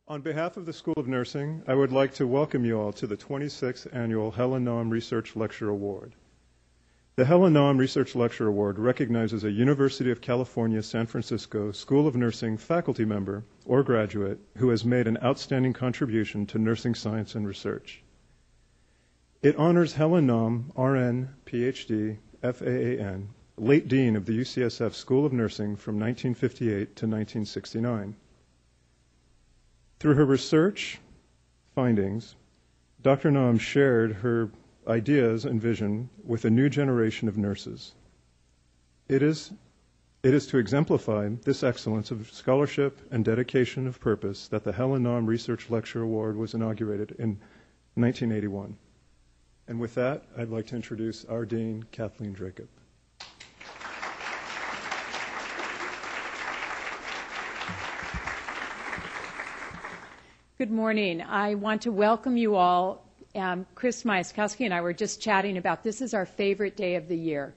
On behalf of the School of Nursing, I would like to welcome you all to the 26th Annual Helen Nahm Research Lecture Award. The Helen Nahm Research Lecture Award recognizes a University of California, San Francisco School of Nursing faculty member or graduate who has made an outstanding contribution to nursing science and research. It honors Helen Nahm, RN, PhD, FAAN, late Dean of the UCSF School of Nursing from 1958 to 1969. Through her research findings, Dr. Nahm shared her ideas and vision with a new generation of nurses. It is to exemplify this excellence of scholarship and dedication of purpose that the Helen Nahm Research Lecture Award was inaugurated in 1981. And with that, I'd like to introduce our Dean, Kathleen Dracup. Good morning. I want to welcome you all. Chris Myskowski and I were just chatting about this is our favorite day of the year.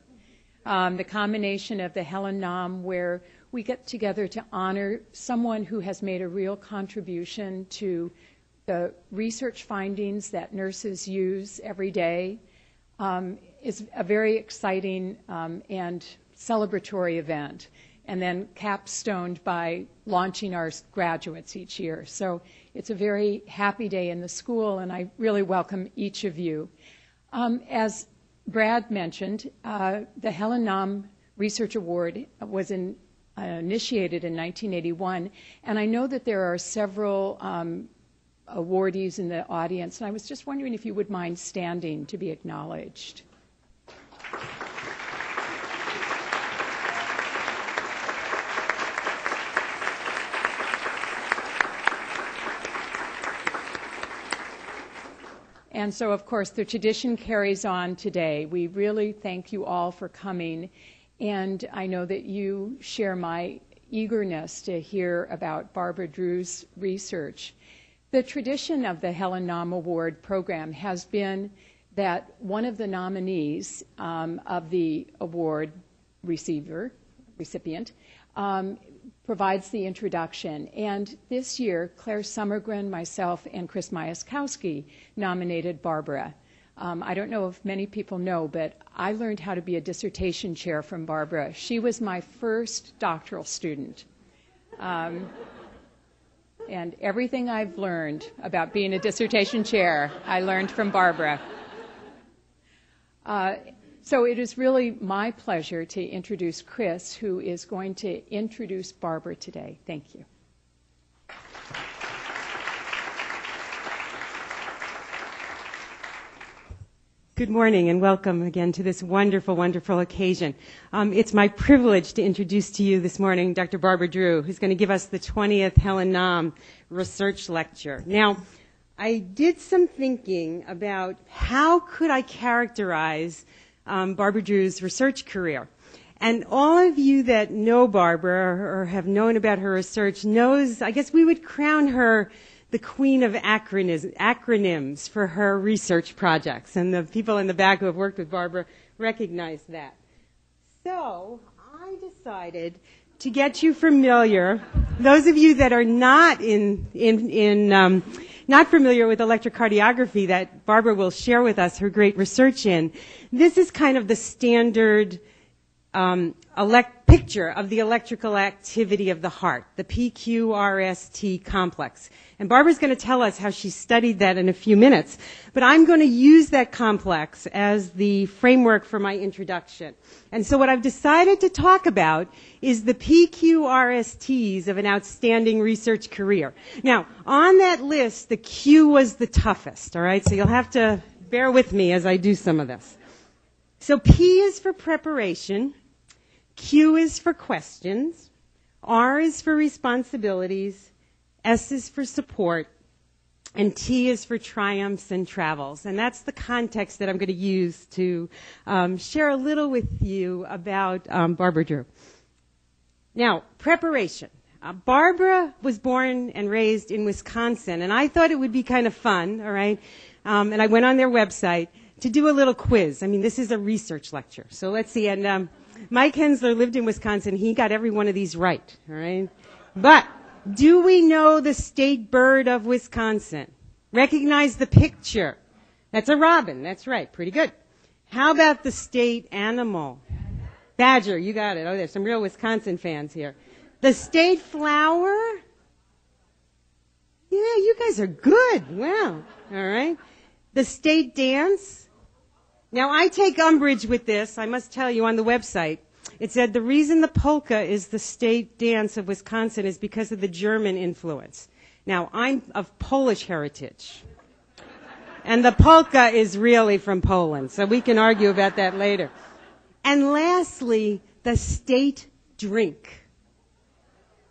The combination of the Helen Nahm, where we get together to honor someone who has made a real contribution to the research findings that nurses use every day, is a very exciting and celebratory event, and then capstoned by launching our graduates each year. So it's a very happy day in the school, and I really welcome each of you. As Brad mentioned, the Helen Nahm Research Award was initiated in 1981, and I know that there are several awardees in the audience, and I was just wondering if you would mind standing to be acknowledged. And so, of course, the tradition carries on today. We really thank you all for coming, and I know that you share my eagerness to hear about Barbara Drew's research. The tradition of the Helen Nahm Award program has been that one of the nominees of the award recipient, provides the introduction. And this year, Claire Summergren, myself, and Chris Myskowski nominated Barbara. I don't know if many people know, but I learned how to be a dissertation chair from Barbara. She was my first doctoral student. And everything I've learned about being a dissertation chair, I learned from Barbara. So it is really my pleasure to introduce Chris, who is going to introduce Barbara today. Thank you. Good morning and welcome again to this wonderful, wonderful occasion. It's my privilege to introduce to you this morning Dr. Barbara Drew, who's going to give us the 20th Helen Nahm Research Lecture. Now, I did some thinking about how could I characterize Barbara Drew's research career. And all of you that know Barbara or have known about her research knows, I guess we would crown her the queen of acronyms for her research projects. And the people in the back who have worked with Barbara recognize that. So I decided to get you familiar, those of you that are not not familiar with electrocardiography that Barbara will share with us her great research in, this is kind of the standard picture of the electrical activity of the heart, the PQRST complex. And Barbara's going to tell us how she studied that in a few minutes. But I'm going to use that complex as the framework for my introduction. And so what I've decided to talk about is the PQRSTs of an outstanding research career. Now, on that list, the Q was the toughest, all right? So you'll have to bear with me as I do some of this. So P is for preparation, Q is for questions, R is for responsibilities, S is for support, and T is for triumphs and travels. And that's the context that I'm going to use to share a little with you about Barbara Drew. Now, preparation. Barbara was born and raised in Wisconsin, and I thought it would be kind of fun, all right? And I went on their website to do a little quiz. I mean, this is a research lecture. So let's see. And Mike Hensler lived in Wisconsin. He got every one of these right, all right? But Do we know the state bird of Wisconsin? Recognize the picture. That's a robin. That's right. Pretty good. How about the state animal? Badger. You got it. Oh, there's some real Wisconsin fans here. The state flower? Yeah, you guys are good. Wow. All right. The state dance? Now, I take umbrage with this. I must tell you, on the website, it said the reason the polka is the state dance of Wisconsin is because of the German influence. Now, I'm of Polish heritage. And the polka is really from Poland, so we can argue about that later. And lastly, the state drink.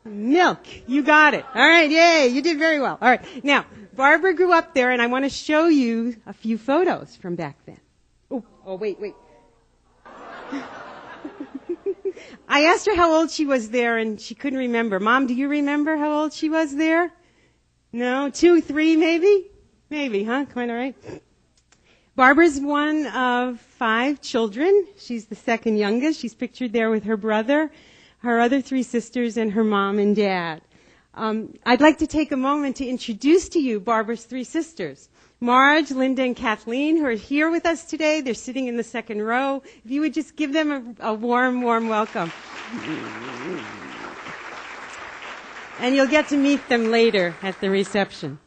Milk. You got it. All right, yay, you did very well. All right, now, Barbara grew up there, and I want to show you a few photos from back then. Oh, wait. I asked her how old she was there, and she couldn't remember. Mom, do you remember how old she was there? No? 2, 3, maybe? Maybe, huh? Quite all right. Barbara's one of 5 children. She's the second youngest. She's pictured there with her brother, her other 3 sisters, and her mom and dad. I'd like to take a moment to introduce to you Barbara's 3 sisters. Marge, Linda, and Kathleen, who are here with us today. They're sitting in the second row. If you would just give them a warm, warm welcome. And you'll get to meet them later at the reception.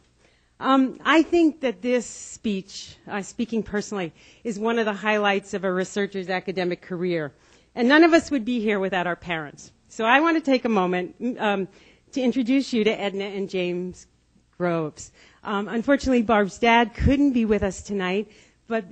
I think that this speech, speaking personally, is one of the highlights of a researcher's academic career. And none of us would be here without our parents. So I want to take a moment to introduce you to Edna and James Groves. Unfortunately, Barb's dad couldn't be with us tonight, but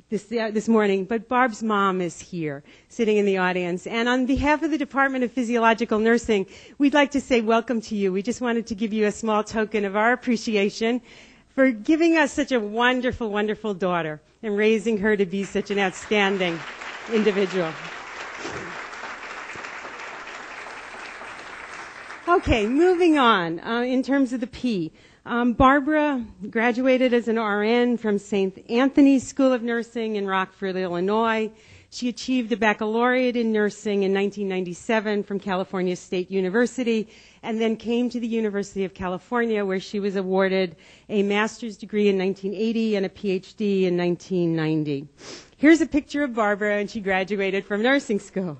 this morning. But Barb's mom is here, sitting in the audience. And on behalf of the Department of Physiological Nursing, we'd like to say welcome to you. We just wanted to give you a small token of our appreciation for giving us such a wonderful, wonderful daughter and raising her to be such an outstanding individual. Okay, moving on. In terms of the P. Barbara graduated as an RN from St. Anthony's School of Nursing in Rockford, Illinois. She achieved a baccalaureate in nursing in 1997 from California State University, and then came to the University of California, where she was awarded a master's degree in 1980 and a PhD in 1990. Here's a picture of Barbara, and she graduated from nursing school.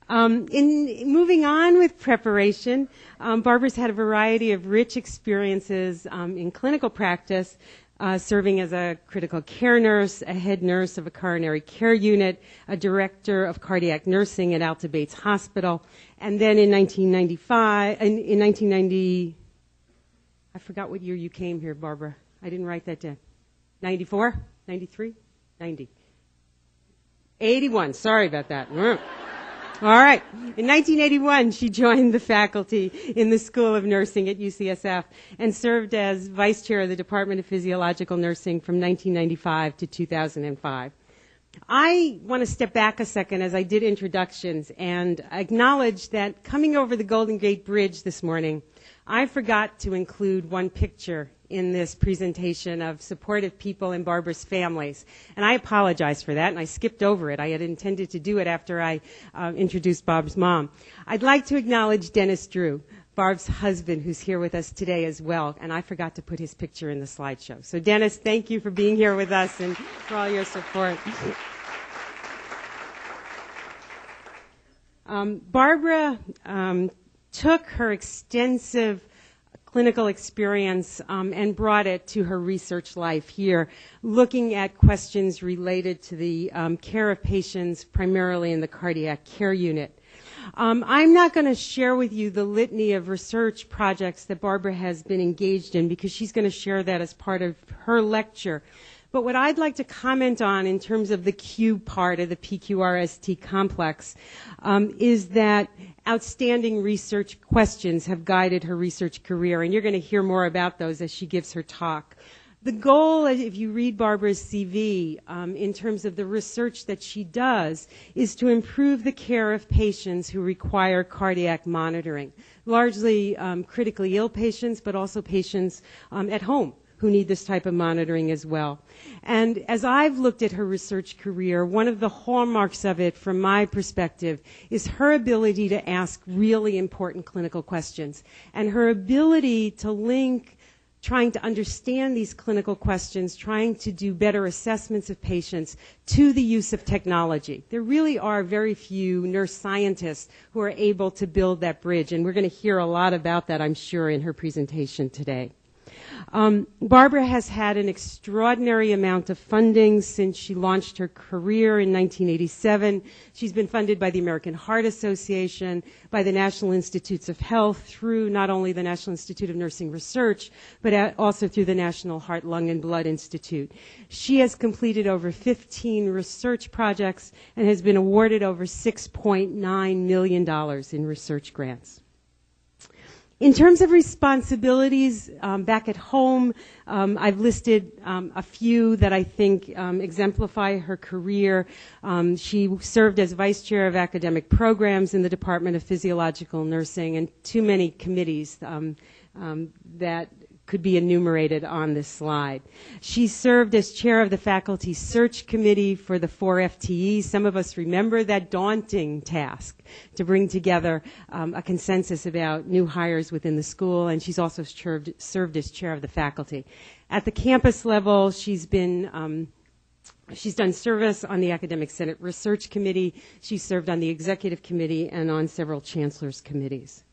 In moving on with preparation, Barbara's had a variety of rich experiences in clinical practice, serving as a critical care nurse, a head nurse of a coronary care unit, a director of cardiac nursing at Alta Bates Hospital, and then in 1990, I forgot what year you came here, Barbara. I didn't write that down. 94? 93? 90. 81. Sorry about that. All right. In 1981, she joined the faculty in the School of Nursing at UCSF and served as vice chair of the Department of Physiological Nursing from 1995 to 2005. I want to step back a second as I did introductions and acknowledge that coming over the Golden Gate Bridge this morning, I forgot to include one picture in this presentation of supportive people in Barbara's families. And I apologize for that, and I skipped over it. I had intended to do it after I introduced Barb's mom. I'd like to acknowledge Dennis Drew, Barb's husband, who's here with us today as well, and I forgot to put his picture in the slideshow. So Dennis, thank you for being here with us and for all your support. Barbara took her extensive clinical experience and brought it to her research life here, looking at questions related to the care of patients primarily in the cardiac care unit. I'm not going to share with you the litany of research projects that Barbara has been engaged in because she's going to share that as part of her lecture. But what I'd like to comment on in terms of the Q part of the PQRST complex is that outstanding research questions have guided her research career, and you're going to hear more about those as she gives her talk. The goal, if you read Barbara's CV, in terms of the research that she does, is to improve the care of patients who require cardiac monitoring, largely critically ill patients, but also patients at home who need this type of monitoring as well. And as I've looked at her research career, one of the hallmarks of it, from my perspective, is her ability to ask really important clinical questions and her ability to link trying to understand these clinical questions, trying to do better assessments of patients to the use of technology. There really are very few nurse scientists who are able to build that bridge, and we're going to hear a lot about that, I'm sure, in her presentation today. Barbara has had an extraordinary amount of funding since she launched her career in 1987. She's been funded by the American Heart Association, by the National Institutes of Health, through not only the National Institute of Nursing Research, but also through the National Heart, Lung, and Blood Institute. She has completed over 15 research projects and has been awarded over $6.9 million in research grants. In terms of responsibilities, back at home, I've listed a few that I think exemplify her career. She served as vice chair of academic programs in the Department of Physiological Nursing, and too many committees that could be enumerated on this slide. She served as chair of the faculty search committee for the 4 FTEs. Some of us remember that daunting task to bring together a consensus about new hires within the school, and she's also served as chair of the faculty. At the campus level, she's done service on the Academic Senate Research Committee. She served on the Executive Committee and on several chancellors' committees.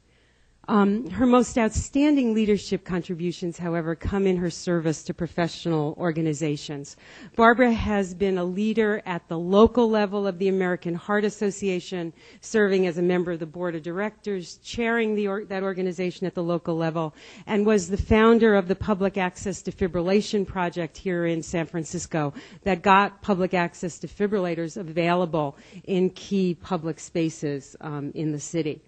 Her most outstanding leadership contributions, however, come in her service to professional organizations. Barbara has been a leader at the local level of the American Heart Association, serving as a member of the board of directors, chairing that organization at the local level, and was the founder of the Public Access Defibrillation Project here in San Francisco that got public access defibrillators available in key public spaces in the city.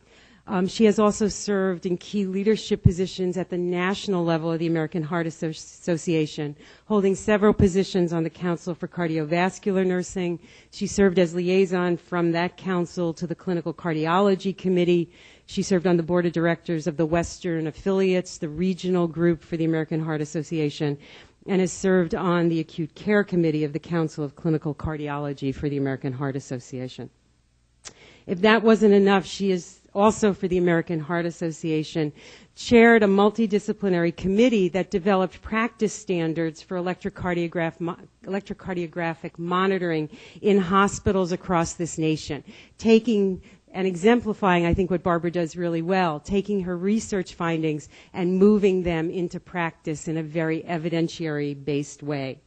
She has also served in key leadership positions at the national level of the American Heart Association, holding several positions on the Council for Cardiovascular Nursing. She served as liaison from that council to the Clinical Cardiology Committee. She served on the board of directors of the Western Affiliates, the regional group for the American Heart Association, and has served on the Acute Care Committee of the Council of Clinical Cardiology for the American Heart Association. If that wasn't enough, she is also, for the American Heart Association, chaired a multidisciplinary committee that developed practice standards for electrocardiographic monitoring in hospitals across this nation, taking and exemplifying, I think, what Barbara does really well, taking her research findings and moving them into practice in a very evidentiary-based way.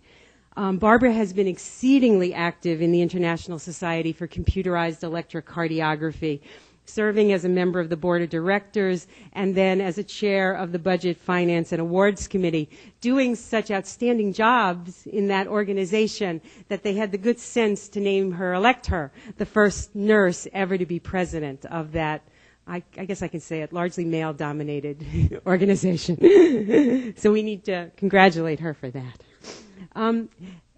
Barbara has been exceedingly active in the International Society for Computerized Electrocardiography, serving as a member of the board of directors and then as a chair of the Budget, Finance, and Awards Committee, doing such outstanding jobs in that organization that they had the good sense to elect her the first nurse ever to be president of that, I guess I can say it, largely male-dominated organization. So we need to congratulate her for that.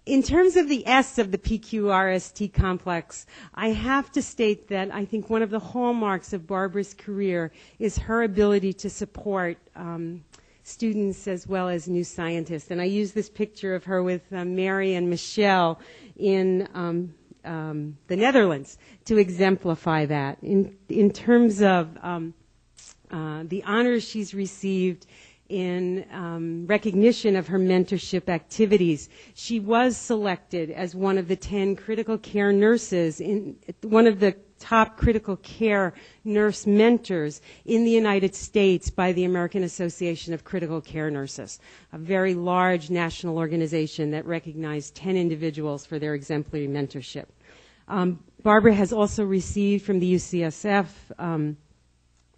In terms of the S of the PQRST complex, I have to state that I think one of the hallmarks of Barbara's career is her ability to support students as well as new scientists. And I use this picture of her with Mary and Michelle in the Netherlands to exemplify that. In terms of the honors she's received in recognition of her mentorship activities, she was selected as one of the 10 critical care nurses, one of the top critical care nurse mentors in the United States by the American Association of Critical Care Nurses, a very large national organization that recognized 10 individuals for their exemplary mentorship. Barbara has also received from the UCSF,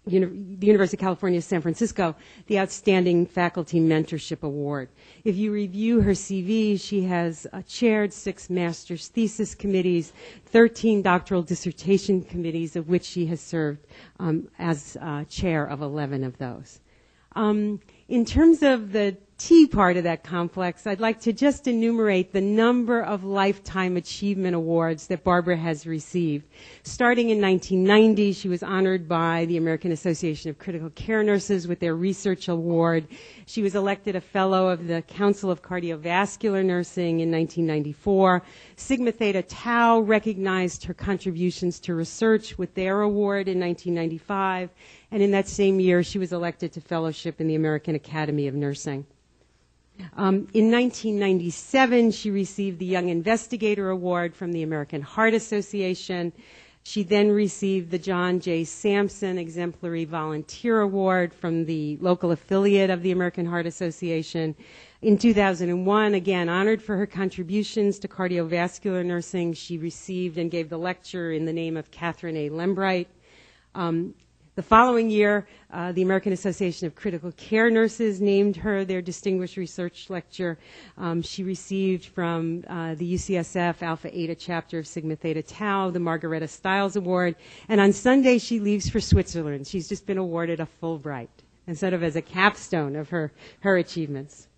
the University of California, San Francisco, the Outstanding Faculty Mentorship Award. If you review her CV, she has chaired 6 master's thesis committees, 13 doctoral dissertation committees, of which she has served as chair of 11 of those. In terms of the T part of that complex, I'd like to just enumerate the number of Lifetime Achievement Awards that Barbara has received. Starting in 1990, she was honored by the American Association of Critical Care Nurses with their Research Award. She was elected a Fellow of the Council of Cardiovascular Nursing in 1994. Sigma Theta Tau recognized her contributions to research with their award in 1995. And in that same year, she was elected to fellowship in the American Academy of Nursing. In 1997, she received the Young Investigator Award from the American Heart Association. She then received the John J. Sampson Exemplary Volunteer Award from the local affiliate of the American Heart Association. In 2001, again, honored for her contributions to cardiovascular nursing, she received and gave the lecture in the name of Catherine A. Lembright. The following year, the American Association of Critical Care Nurses named her their Distinguished Research Lecturer. She received from the UCSF Alpha Eta chapter of Sigma Theta Tau the Margaretta Stiles Award. And on Sunday, she leaves for Switzerland. She's just been awarded a Fulbright, and sort of as a capstone of her achievements.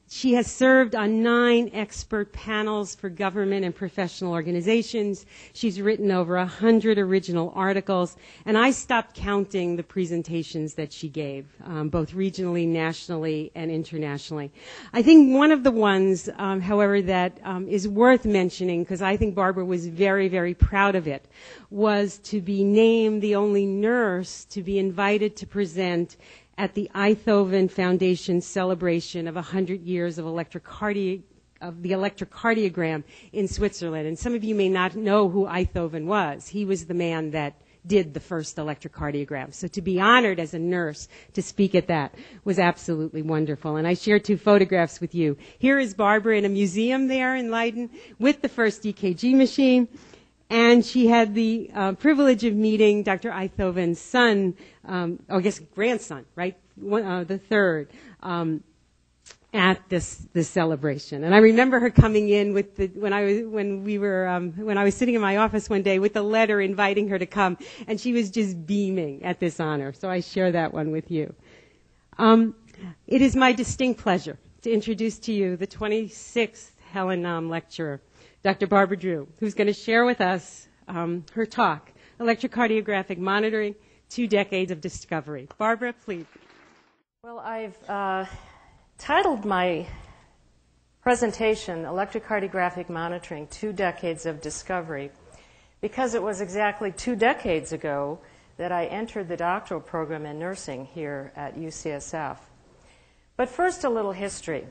She has served on 9 expert panels for government and professional organizations. She's written over 100 original articles, and I stopped counting the presentations that she gave, both regionally, nationally, and internationally. I think one of the ones, however, that is worth mentioning, because I think Barbara was very, very proud of it, was to be named the only nurse to be invited to present at the Einthoven Foundation celebration of 100 years of the electrocardiogram in Switzerland. And some of you may not know who Einthoven was. He was the man that did the first electrocardiogram. So to be honored as a nurse to speak at that was absolutely wonderful. And I share 2 photographs with you. Here is Barbara in a museum there in Leiden with the first EKG machine. And she had the privilege of meeting Dr. Einthoven's son, I guess grandson, right? The third, at this celebration. And I remember her coming in with when I was sitting in my office one day with a letter inviting her to come, and she was just beaming at this honor. So I share that one with you. It is my distinct pleasure to introduce to you the 26th Helen Nahm lecturer, Dr. Barbara Drew, who's going to share with us her talk, Electrocardiographic Monitoring, 2 Decades of Discovery. Barbara, please. Well, I've titled my presentation, Electrocardiographic Monitoring, 2 Decades of Discovery, because it was exactly 2 decades ago that I entered the doctoral program in nursing here at UCSF. But first, a little history.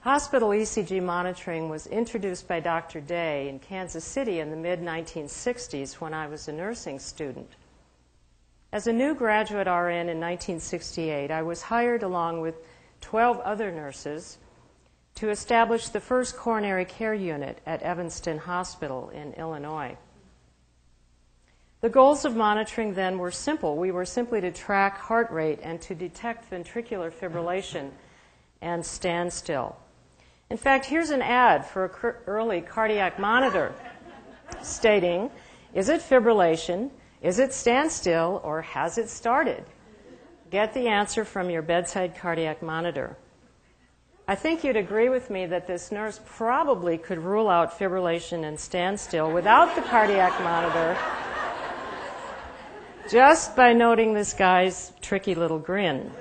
Hospital ECG monitoring was introduced by Dr. Day in Kansas City in the mid-1960s when I was a nursing student. As a new graduate RN in 1968, I was hired along with 12 other nurses to establish the first coronary care unit at Evanston Hospital in Illinois. The goals of monitoring then were simple. We were simply to track heart rate and to detect ventricular fibrillation and standstill. In fact, here's an ad for an early cardiac monitor stating, is it fibrillation, is it standstill, or has it started? Get the answer from your bedside cardiac monitor. I think you'd agree with me that this nurse probably could rule out fibrillation and standstill without the cardiac monitor just by noting this guy's tricky little grin.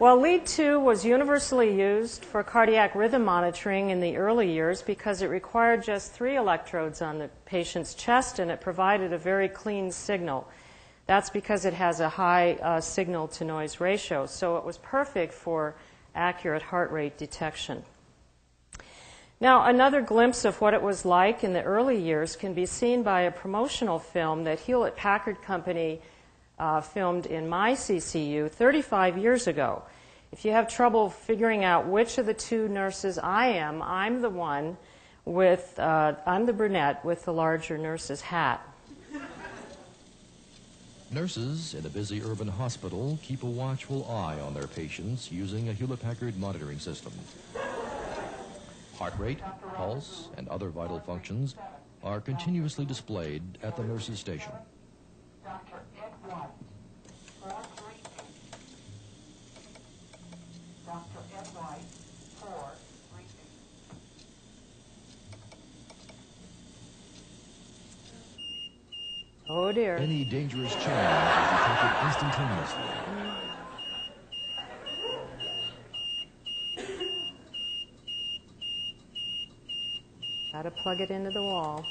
Well, lead 2 was universally used for cardiac rhythm monitoring in the early years because it required just 3 electrodes on the patient's chest and it provided a very clean signal. That's because it has a high signal-to-noise ratio, so it was perfect for accurate heart rate detection. Now, another glimpse of what it was like in the early years can be seen by a promotional film that Hewlett-Packard Company filmed in my CCU 35 years ago. If you have trouble figuring out which of the 2 nurses I am, I'm the one with, I'm the brunette with the larger nurse's hat. Nurses in a busy urban hospital keep a watchful eye on their patients using a Hewlett-Packard monitoring system. Heart rate, pulse, and other vital functions are continuously displayed at the nurse's station. Oh dear. Any dangerous change is detected instantaneously. Got to plug it into the wall.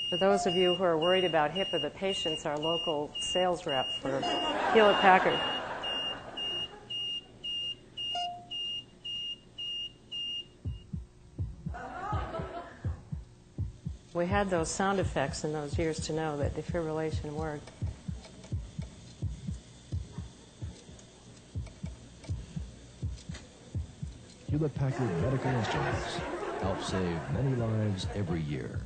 For those of you who are worried about HIPAA, the patient's our local sales rep for Hewlett-Packard. We had those sound effects in those years to know that defibrillation worked. Hewlett-Packard medical instruments help save many lives every year.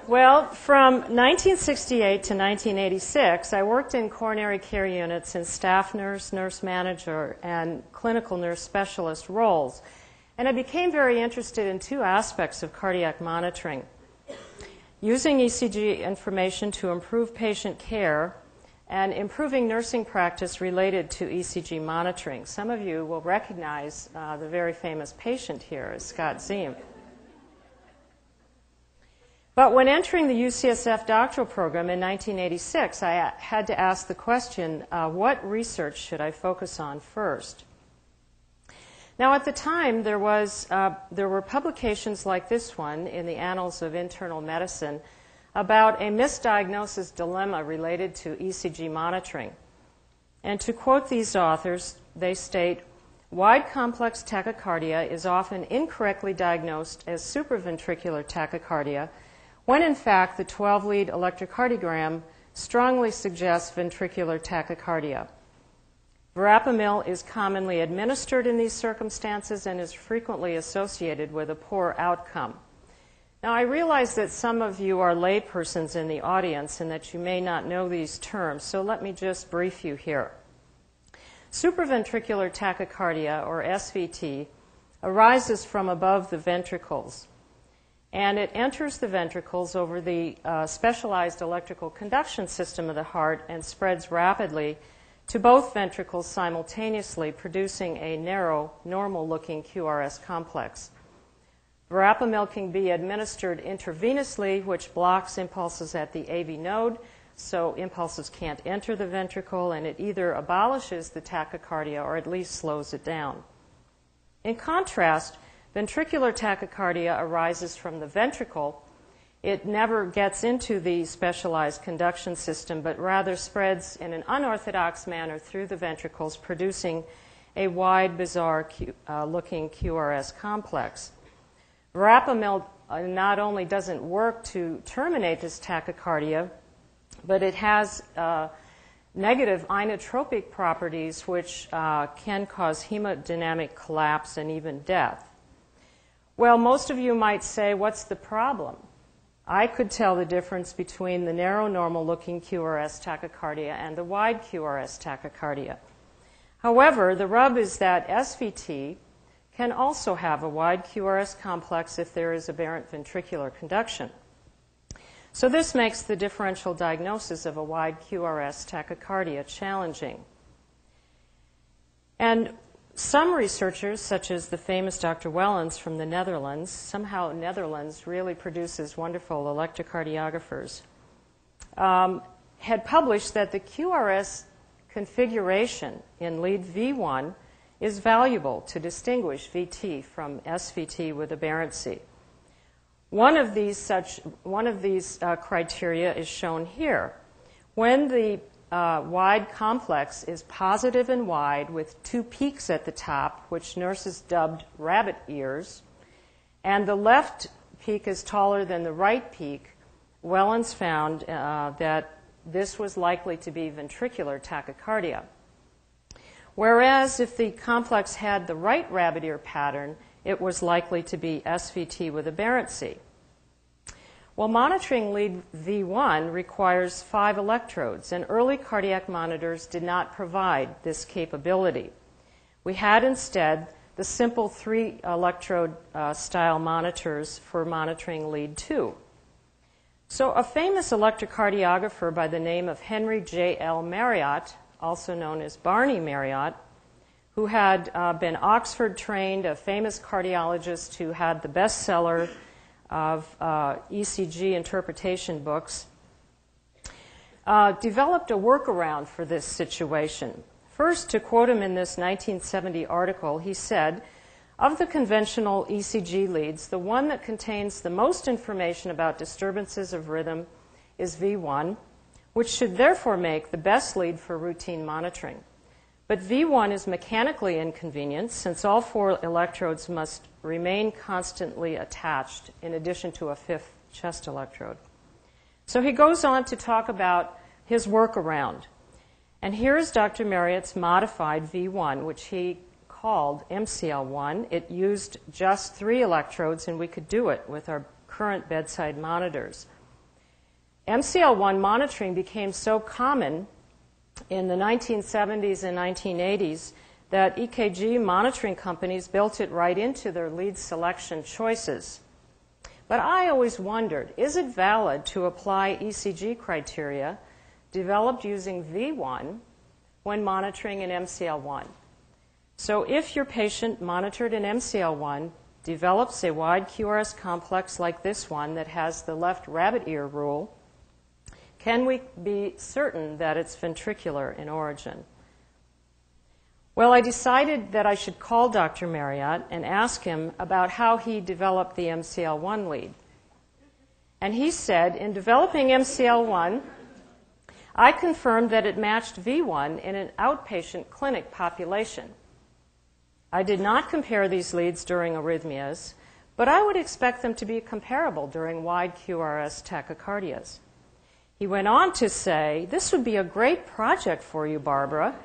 Well, from 1968 to 1986, I worked in coronary care units in staff nurse, nurse manager, and clinical nurse specialist roles. And I became very interested in two aspects of cardiac monitoring: using ECG information to improve patient care and improving nursing practice related to ECG monitoring. Some of you will recognize the very famous patient here as Scott Ziem. But when entering the UCSF doctoral program in 1986, I had to ask the question, what research should I focus on first? Now, at the time, there were publications like this one in the Annals of Internal Medicine about a misdiagnosis dilemma related to ECG monitoring. And to quote these authors, they state, "Wide complex tachycardia is often incorrectly diagnosed as supraventricular tachycardia, when in fact the 12-lead electrocardiogram strongly suggests ventricular tachycardia. Verapamil is commonly administered in these circumstances and is frequently associated with a poor outcome." Now, I realize that some of you are laypersons in the audience and that you may not know these terms, so let me just brief you here. Supraventricular tachycardia, or SVT, arises from above the ventricles, and it enters the ventricles over the specialized electrical conduction system of the heart and spreads rapidly to both ventricles simultaneously, producing a narrow, normal-looking QRS complex. Verapamil can be administered intravenously, which blocks impulses at the AV node, so impulses can't enter the ventricle, and it either abolishes the tachycardia or at least slows it down. In contrast, ventricular tachycardia arises from the ventricle. It never gets into the specialized conduction system, but rather spreads in an unorthodox manner through the ventricles, producing a wide, bizarre-looking QRS complex. Verapamil not only doesn't work to terminate this tachycardia, but it has negative inotropic properties which can cause hemodynamic collapse and even death. Well, most of you might say, what's the problem? I could tell the difference between the narrow, normal-looking QRS tachycardia and the wide QRS tachycardia. However, the rub is that SVT can also have a wide QRS complex if there is aberrant ventricular conduction. So this makes the differential diagnosis of a wide QRS tachycardia challenging. And some researchers, such as the famous Dr. Wellens from the Netherlands, somehow Netherlands really produces wonderful electrocardiographers, had published that the QRS configuration in lead V1 is valuable to distinguish VT from SVT with aberrancy. One of these criteria is shown here. When the wide complex is positive and wide with two peaks at the top, which nurses dubbed rabbit ears, and the left peak is taller than the right peak, Wellens found that this was likely to be ventricular tachycardia. Whereas if the complex had the right rabbit ear pattern, it was likely to be SVT with aberrancy. Well, monitoring lead V1 requires 5 electrodes, and early cardiac monitors did not provide this capability. We had instead the simple 3-electrode style monitors for monitoring lead 2. So a famous electrocardiographer by the name of Henry J.L. Marriott, also known as Barney Marriott, who had been Oxford trained, a famous cardiologist who had the bestseller of ECG interpretation books, developed a workaround for this situation. First, to quote him in this 1970 article, he said, "Of the conventional ECG leads, the one that contains the most information about disturbances of rhythm is V1, which should therefore make the best lead for routine monitoring. But V1 is mechanically inconvenient since all 4 electrodes must remain constantly attached in addition to a 5th chest electrode." So he goes on to talk about his workaround. And here's Dr. Marriott's modified V1, which he called MCL1. It used just 3 electrodes, and we could do it with our current bedside monitors. MCL1 monitoring became so common in the 1970s and 1980s that EKG monitoring companies built it right into their lead selection choices. But I always wondered, is it valid to apply ECG criteria developed using V1 when monitoring an MCL1? So if your patient monitored an MCL1 develops a wide QRS complex like this one that has the left rabbit ear rule, can we be certain that it's ventricular in origin? Well, I decided that I should call Dr. Marriott and ask him about how he developed the MCL1 lead. And he said, in developing MCL1, I confirmed that it matched V1 in an outpatient clinic population. I did not compare these leads during arrhythmias, but I would expect them to be comparable during wide QRS tachycardias. He went on to say, "This would be a great project for you, Barbara.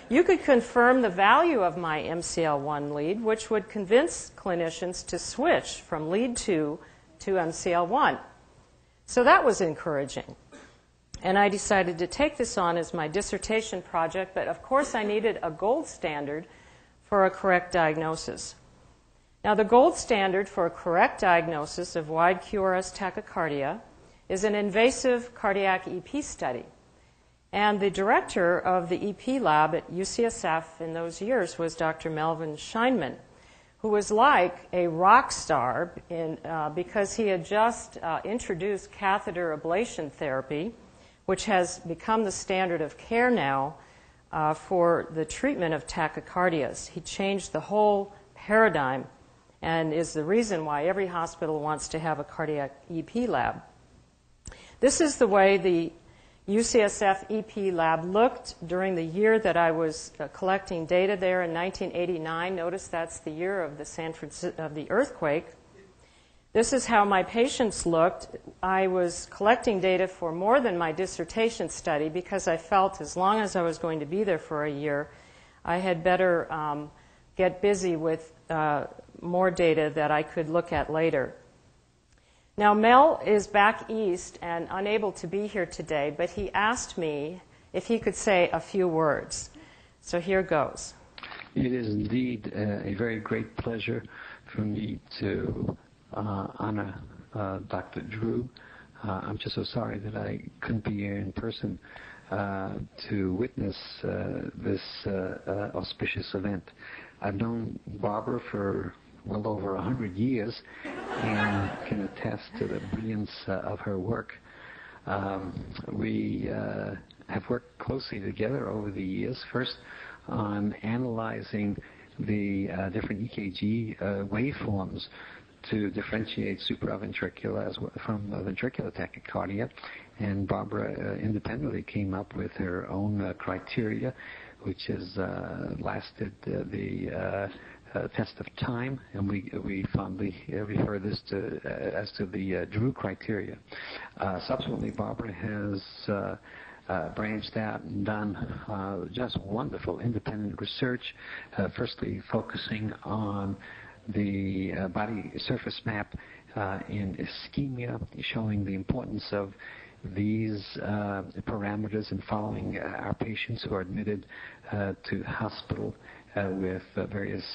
You could confirm the value of my MCL1 lead, which would convince clinicians to switch from lead 2 to MCL1. So that was encouraging. And I decided to take this on as my dissertation project, but of course I needed a gold standard for a correct diagnosis. Now, the gold standard for a correct diagnosis of wide QRS tachycardia is an invasive cardiac EP study. And the director of the EP lab at UCSF in those years was Dr. Melvin Scheinman, who was like a rock star because he had just introduced catheter ablation therapy, which has become the standard of care now for the treatment of tachycardias. He changed the whole paradigm and is the reason why every hospital wants to have a cardiac EP lab. This is the way the UCSF EP lab looked during the year that I was collecting data there in 1989. Notice that's the year of the earthquake. This is how my patients looked. I was collecting data for more than my dissertation study because I felt as long as I was going to be there for a year, I had better get busy with more data that I could look at later. Now, Mel is back east and unable to be here today, but he asked me if he could say a few words. So here goes. It is indeed a very great pleasure for me to honor Dr. Drew. I'm just so sorry that I couldn't be here in person to witness this auspicious event. I've known Barbara for well over 100 years and can attest to the brilliance of her work. We have worked closely together over the years, first on analyzing the different EKG waveforms to differentiate supraventricular from ventricular tachycardia, and Barbara independently came up with her own criteria, which has lasted the test of time, and we fondly refer this to as to the Drew criteria. Subsequently, Barbara has branched out and done just wonderful independent research, firstly focusing on the body surface map in ischemia, showing the importance of these parameters and following our patients who are admitted to hospital with various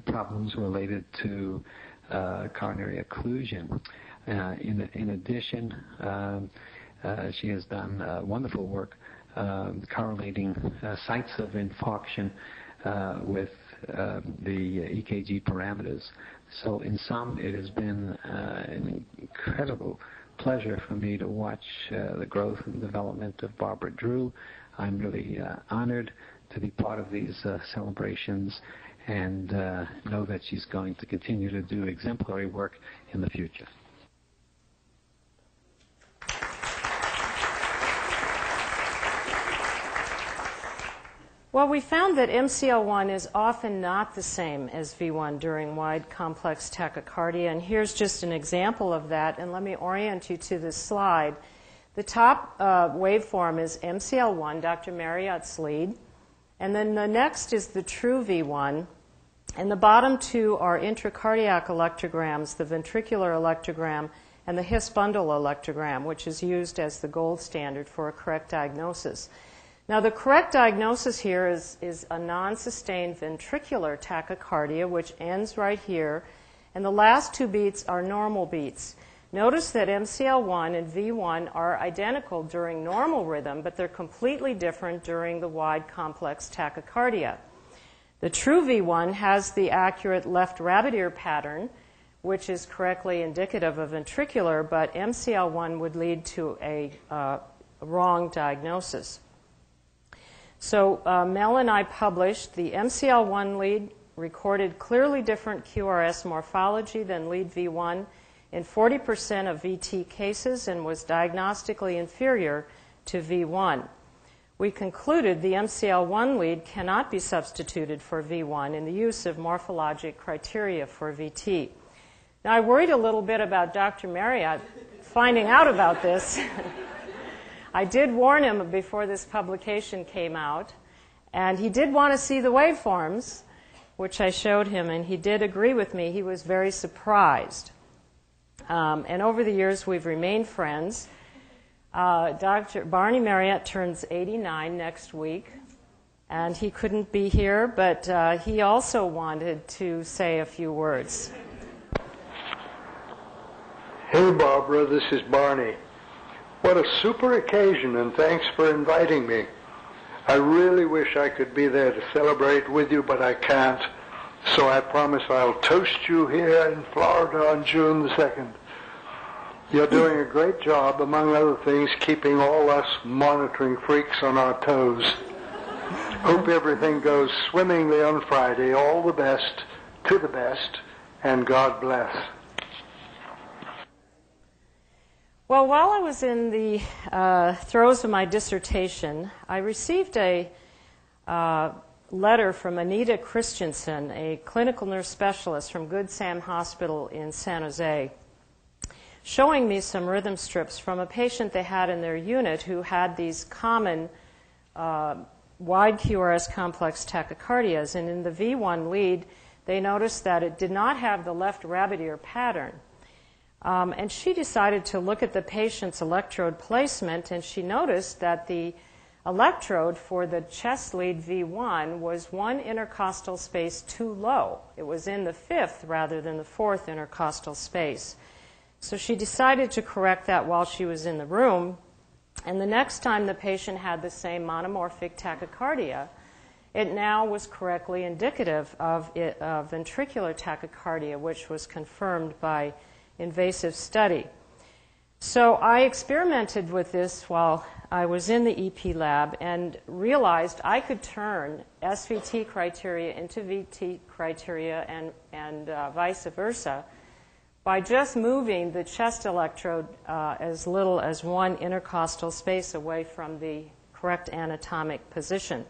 problems related to coronary occlusion. In addition, she has done wonderful work correlating sites of infarction with the EKG parameters. So in sum, it has been an incredible pleasure for me to watch the growth and development of Barbara Drew. I'm really honored to be part of these celebrations and know that she's going to continue to do exemplary work in the future. Well, we found that MCL1 is often not the same as V1 during wide complex tachycardia, and here's just an example of that, and let me orient you to this slide. The top waveform is MCL1, Dr. Marriott's lead, and then the next is the true V1, and the bottom two are intracardiac electrograms, the ventricular electrogram and the His bundle electrogram, which is used as the gold standard for a correct diagnosis. Now, the correct diagnosis here is a non-sustained ventricular tachycardia, which ends right here, and the last two beats are normal beats. Notice that MCL1 and V1 are identical during normal rhythm, but they're completely different during the wide complex tachycardia. The true V1 has the accurate left rabbit ear pattern, which is correctly indicative of ventricular, but MCL1 would lead to a wrong diagnosis. So Mel and I published the MCL1 lead recorded clearly different QRS morphology than lead V1 in 40% of VT cases and was diagnostically inferior to V1. We concluded the MCL1 lead cannot be substituted for V1 in the use of morphologic criteria for VT. Now, I worried a little bit about Dr. Marriott finding out about this. I did warn him before this publication came out, and he did want to see the waveforms, which I showed him, and he did agree with me. He was very surprised. And over the years, we've remained friends. Dr. Barney Marriott turns 89 next week, and he couldn't be here, but he also wanted to say a few words. Hey, Barbara, this is Barney. What a super occasion, and thanks for inviting me. I really wish I could be there to celebrate with you, but I can't. So I promise I'll toast you here in Florida on June the 2nd. You're doing a great job, among other things, keeping all us monitoring freaks on our toes. Hope everything goes swimmingly on Friday. All the best, to the best, and God bless. Well, while I was in the throes of my dissertation, I received a letter from Anita Christensen, a clinical nurse specialist from Good Sam Hospital in San Jose, showing me some rhythm strips from a patient they had in their unit who had these common wide QRS complex tachycardias. And in the V1 lead, they noticed that it did not have the left rabbit ear pattern. And she decided to look at the patient's electrode placement, and she noticed that the electrode for the chest lead V1 was one intercostal space too low. It was in the 5th rather than the 4th intercostal space. So she decided to correct that while she was in the room, and the next time the patient had the same monomorphic tachycardia, it now was correctly indicative of ventricular tachycardia, which was confirmed by invasive study. So I experimented with this while I was in the EP lab and realized I could turn SVT criteria into VT criteria and vice versa by just moving the chest electrode as little as one intercostal space away from the correct anatomic position.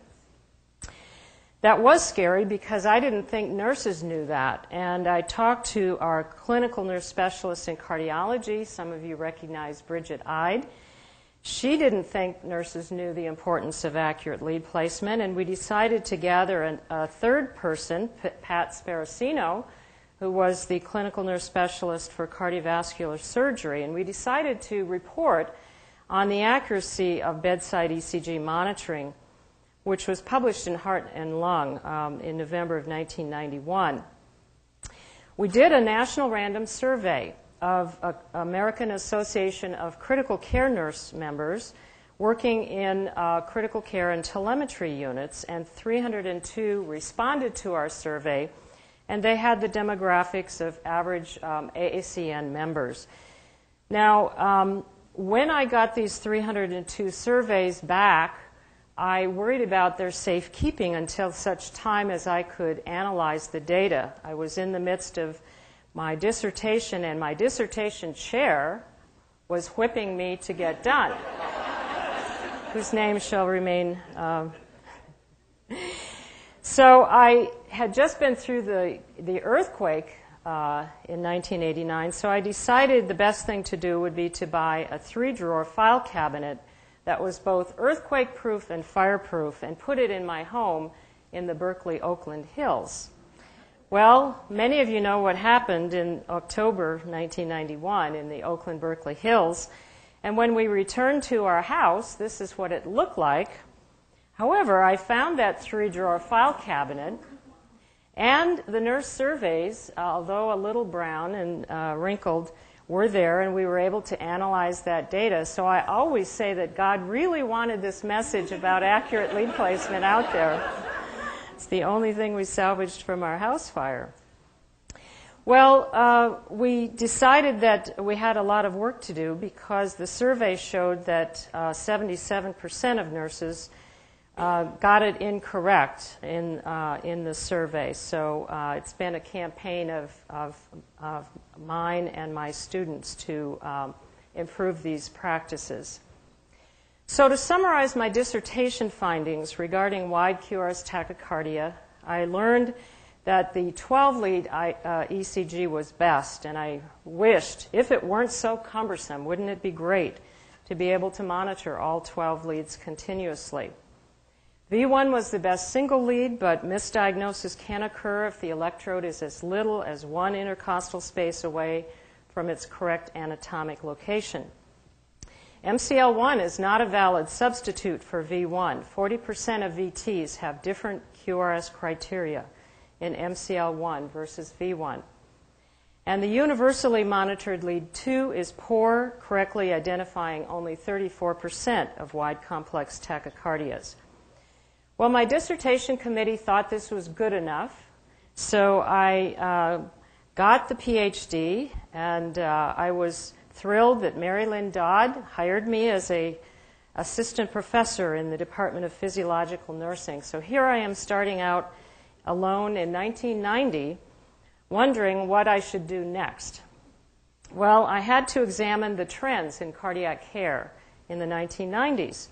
That was scary because I didn't think nurses knew that. And I talked to our clinical nurse specialist in cardiology. Some of you recognize Bridget Ide. She didn't think nurses knew the importance of accurate lead placement, and we decided to gather a third person, Pat Sparacino, who was the clinical nurse specialist for cardiovascular surgery, and we decided to report on the accuracy of bedside ECG monitoring, which was published in Heart and Lung in November of 1991. We did a national random survey of American Association of Critical Care Nurse members working in critical care and telemetry units, and 302 responded to our survey, and they had the demographics of average AACN members. Now, when I got these 302 surveys back, I worried about their safekeeping until such time as I could analyze the data. I was in the midst of my dissertation, and my dissertation chair was whipping me to get done, whose name shall remain. So I had just been through the earthquake in 1989, so I decided the best thing to do would be to buy a 3-drawer file cabinet that was both earthquake-proof and fireproof, and put it in my home in the Berkeley Oakland Hills. Well, many of you know what happened in October 1991 in the Oakland Berkeley Hills, and when we returned to our house, this is what it looked like. However, I found that 3-drawer file cabinet, and the nurse surveys, although a little brown and wrinkled, were there, and we were able to analyze that data. So I always say that God really wanted this message about accurate lead placement out there. It's the only thing we salvaged from our house fire. Well, we decided that we had a lot of work to do because the survey showed that 77% of nurses got it incorrect in the survey. So it's been a campaign of mine and my students to improve these practices. So to summarize my dissertation findings regarding wide QRS tachycardia, I learned that the 12-lead ECG was best, and I wished, if it weren't so cumbersome, wouldn't it be great to be able to monitor all 12 leads continuously? V1 was the best single lead, but misdiagnosis can occur if the electrode is as little as 1 intercostal space away from its correct anatomic location. MCL1 is not a valid substitute for V1. 40% of VTs have different QRS criteria in MCL1 versus V1. And the universally monitored lead 2 is poor, correctly identifying only 34% of wide complex tachycardias. Well, my dissertation committee thought this was good enough, so I got the PhD, and I was thrilled that Mary Lynn Dodd hired me as an assistant professor in the Department of Physiological Nursing. So here I am starting out alone in 1990, wondering what I should do next. Well, I had to examine the trends in cardiac care in the 1990s.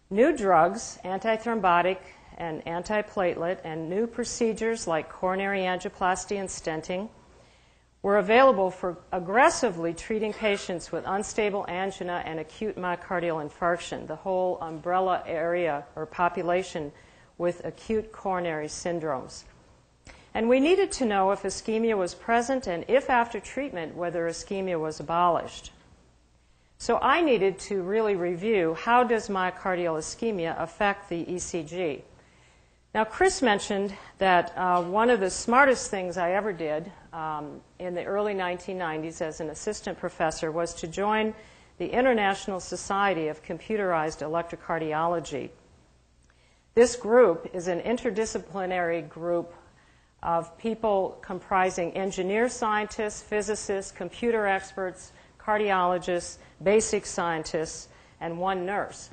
New drugs, antithrombotic and antiplatelet, and new procedures like coronary angioplasty and stenting were available for aggressively treating patients with unstable angina and acute myocardial infarction, the whole umbrella area or population with acute coronary syndromes. And we needed to know if ischemia was present, and if after treatment, whether ischemia was abolished. So I needed to really review how does myocardial ischemia affect the ECG. Now, Chris mentioned that one of the smartest things I ever did in the early 1990s as an assistant professor was to join the International Society of Computerized Electrocardiology. This group is an interdisciplinary group of people comprising engineer scientists, physicists, computer experts, cardiologists, basic scientists, and one nurse.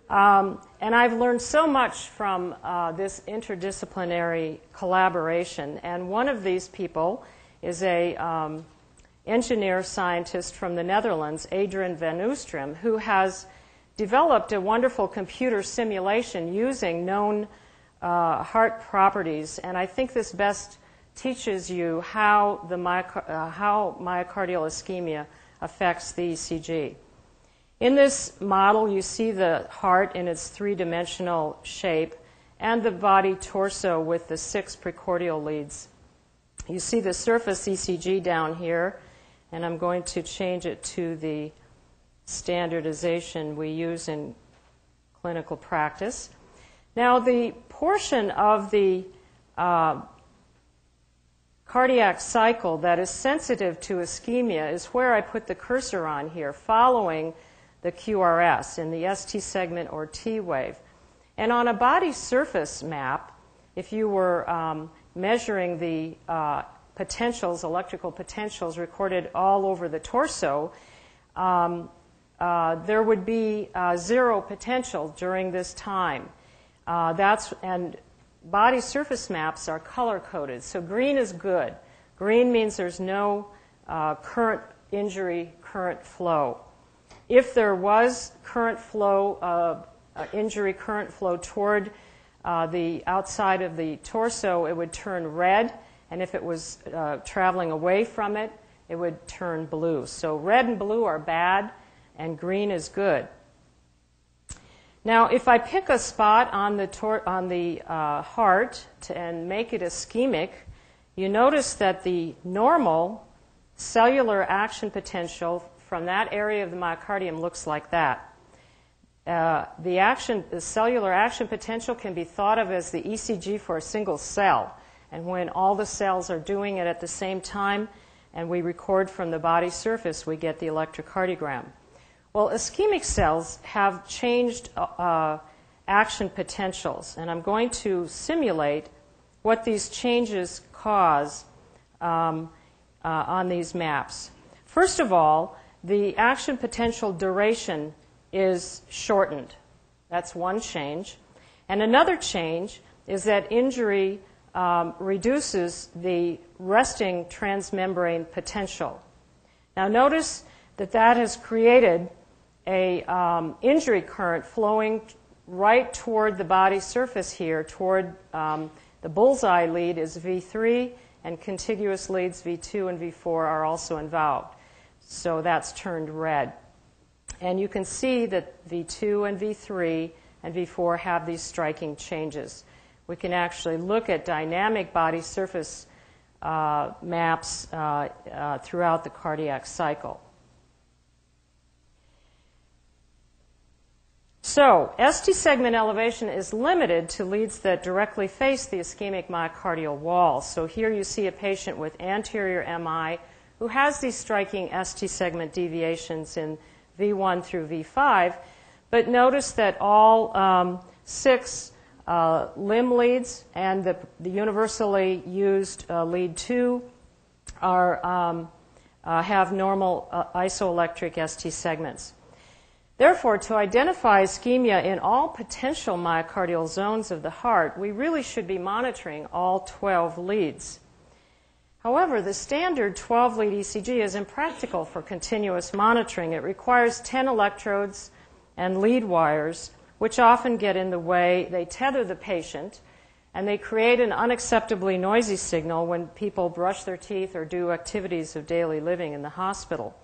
And I've learned so much from this interdisciplinary collaboration. And one of these people is a engineer scientist from the Netherlands, Adrian van Oostrum, who has developed a wonderful computer simulation using known heart properties. And I think this best teaches you how myocardial ischemia affects the ECG. In this model, you see the heart in its three-dimensional shape and the body torso with the 6 precordial leads You see the surface ECG down here, and I'm going to change it to the standardization we use in clinical practice. Now, the portion of the cardiac cycle that is sensitive to ischemia is where I put the cursor on here, following the QRS in the ST segment or T wave. And on a body surface map, if you were measuring the potentials, electrical potentials recorded all over the torso, there would be zero potential during this time. And body surface maps are color-coded. So green is good. Green means there's no current injury, current flow. If there was current flow, injury current flow toward the outside of the torso, it would turn red. And if it was traveling away from it, it would turn blue. So red and blue are bad, and green is good. Now, if I pick a spot on the heart and make it ischemic, you notice that the normal cellular action potential from that area of the myocardium looks like that. The cellular action potential can be thought of as the ECG for a single cell. And when all the cells are doing it at the same time and we record from the body surface, we get the electrocardiogram. Well, ischemic cells have changed action potentials, and I'm going to simulate what these changes cause on these maps. First of all, the action potential duration is shortened. That's one change. And another change is that injury reduces the resting transmembrane potential. Now notice that has created a injury current flowing right toward the body surface here, toward the bullseye lead is V3, and contiguous leads V2 and V4 are also involved. So that's turned red. And you can see that V2 and V3 and V4 have these striking changes. We can actually look at dynamic body surface maps throughout the cardiac cycle. So, ST segment elevation is limited to leads that directly face the ischemic myocardial wall. So here you see a patient with anterior MI who has these striking ST segment deviations in V1 through V5, but notice that all 6 limb leads and the universally used lead 2 have normal isoelectric ST segments. Therefore, to identify ischemia in all potential myocardial zones of the heart, we really should be monitoring all 12 leads. However, the standard 12-lead ECG is impractical for continuous monitoring. It requires 10 electrodes and lead wires, which often get in the way. They tether the patient, and they create an unacceptably noisy signal when people brush their teeth or do activities of daily living in the hospital.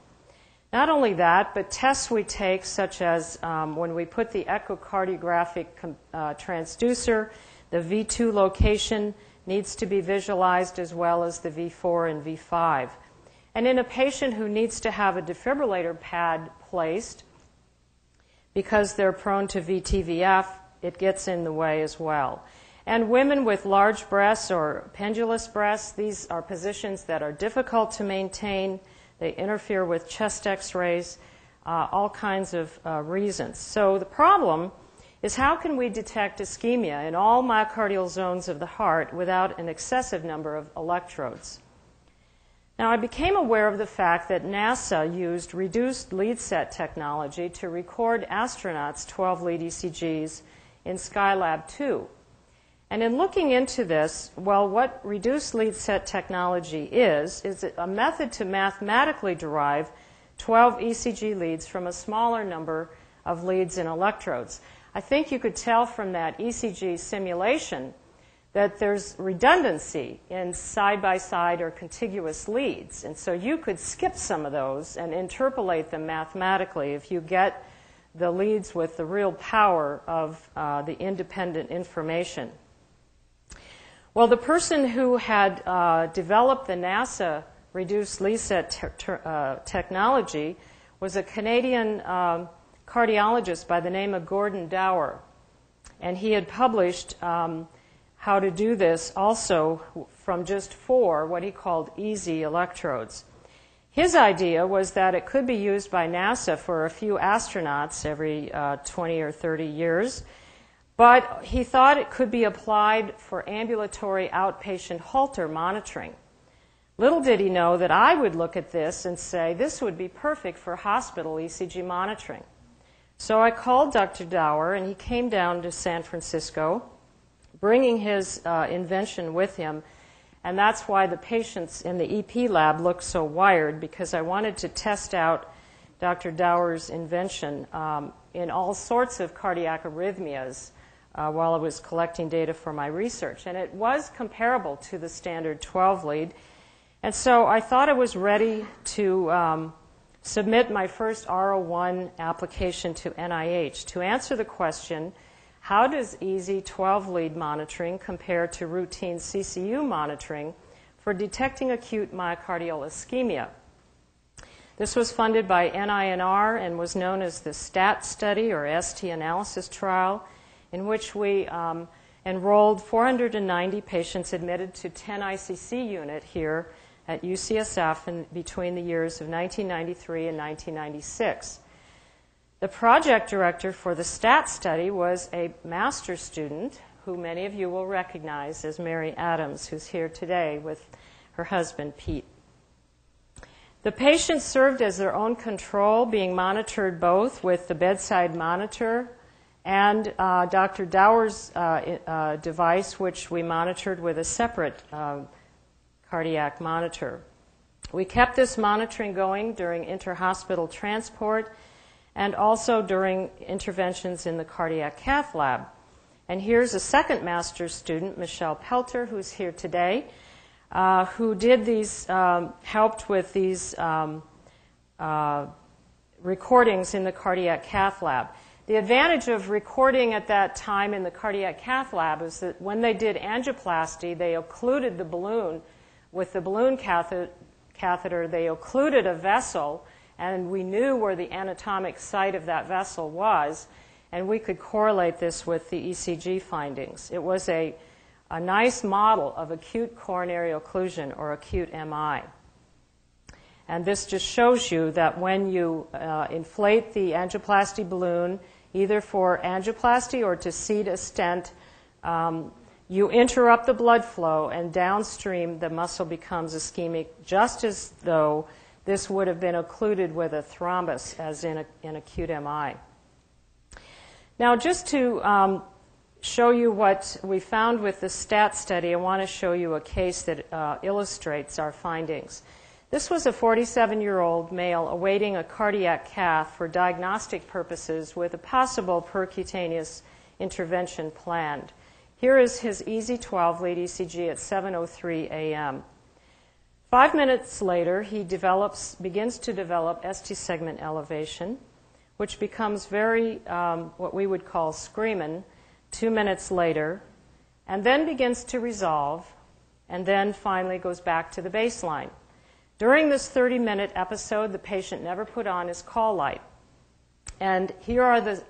Not only that, but tests we take, such as when we put the echocardiographic transducer, the V2 location needs to be visualized as well as the V4 and V5. And in a patient who needs to have a defibrillator pad placed, because they're prone to VTVF, it gets in the way as well. And women with large breasts or pendulous breasts, these are positions that are difficult to maintain. They interfere with chest x-rays, all kinds of reasons. So the problem is, how can we detect ischemia in all myocardial zones of the heart without an excessive number of electrodes? Now, I became aware of the fact that NASA used reduced lead set technology to record astronauts' 12-lead ECGs in Skylab 2. And in looking into this, well, what reduced lead set technology is a method to mathematically derive 12 ECG leads from a smaller number of leads and electrodes. I think you could tell from that ECG simulation that there's redundancy in side-by-side or contiguous leads. And so you could skip some of those and interpolate them mathematically if you get the leads with the real power of the independent information. Well, the person who had developed the NASA reduced lead-set technology was a Canadian cardiologist by the name of Gordon Dower. And he had published how to do this also from just 4, what he called easy electrodes. His idea was that it could be used by NASA for a few astronauts every 20 or 30 years, but he thought it could be applied for ambulatory outpatient Holter monitoring. Little did he know that I would look at this and say, this would be perfect for hospital ECG monitoring. So I called Dr. Dower, and he came down to San Francisco, bringing his invention with him. And that's why the patients in the EP lab look so wired, because I wanted to test out Dr. Dower's invention in all sorts of cardiac arrhythmias while I was collecting data for my research. And it was comparable to the standard 12-lead. And so I thought I was ready to submit my first R01 application to NIH to answer the question, how does easy 12-lead monitoring compare to routine CCU monitoring for detecting acute myocardial ischemia? This was funded by NINR and was known as the STAT study, or ST analysis trial, in which we enrolled 490 patients admitted to 10 ICC unit here at UCSF between the years of 1993 and 1996. The project director for the STAT study was a master's student who many of you will recognize as Mary Adams, who's here today with her husband, Pete. The patients served as their own control, being monitored both with the bedside monitor and Dr. Dower's device, which we monitored with a separate cardiac monitor. We kept this monitoring going during inter-hospital transport and also during interventions in the cardiac cath lab. And here's a second master's student, Michelle Pelter, who's here today, who did these, helped with these recordings in the cardiac cath lab. The advantage of recording at that time in the cardiac cath lab is that when they did angioplasty, they occluded the balloon. With the balloon catheter, they occluded a vessel, and we knew where the anatomic site of that vessel was, and we could correlate this with the ECG findings. It was a nice model of acute coronary occlusion, or acute MI. And this just shows you that when you inflate the angioplasty balloon, either for angioplasty or to seed a stent, you interrupt the blood flow, and downstream the muscle becomes ischemic, just as though this would have been occluded with a thrombus, as in acute MI. Now, just to show you what we found with the STAT study, I want to show you a case that illustrates our findings. This was a 47-year-old male awaiting a cardiac cath for diagnostic purposes with a possible percutaneous intervention planned. Here is his easy 12-lead ECG at 7:03 a.m. 5 minutes later, he begins to develop ST segment elevation, which becomes very, what we would call screaming 2 minutes later, and then begins to resolve, and then finally goes back to the baseline. During this 30-minute episode, the patient never put on his call light. And here are the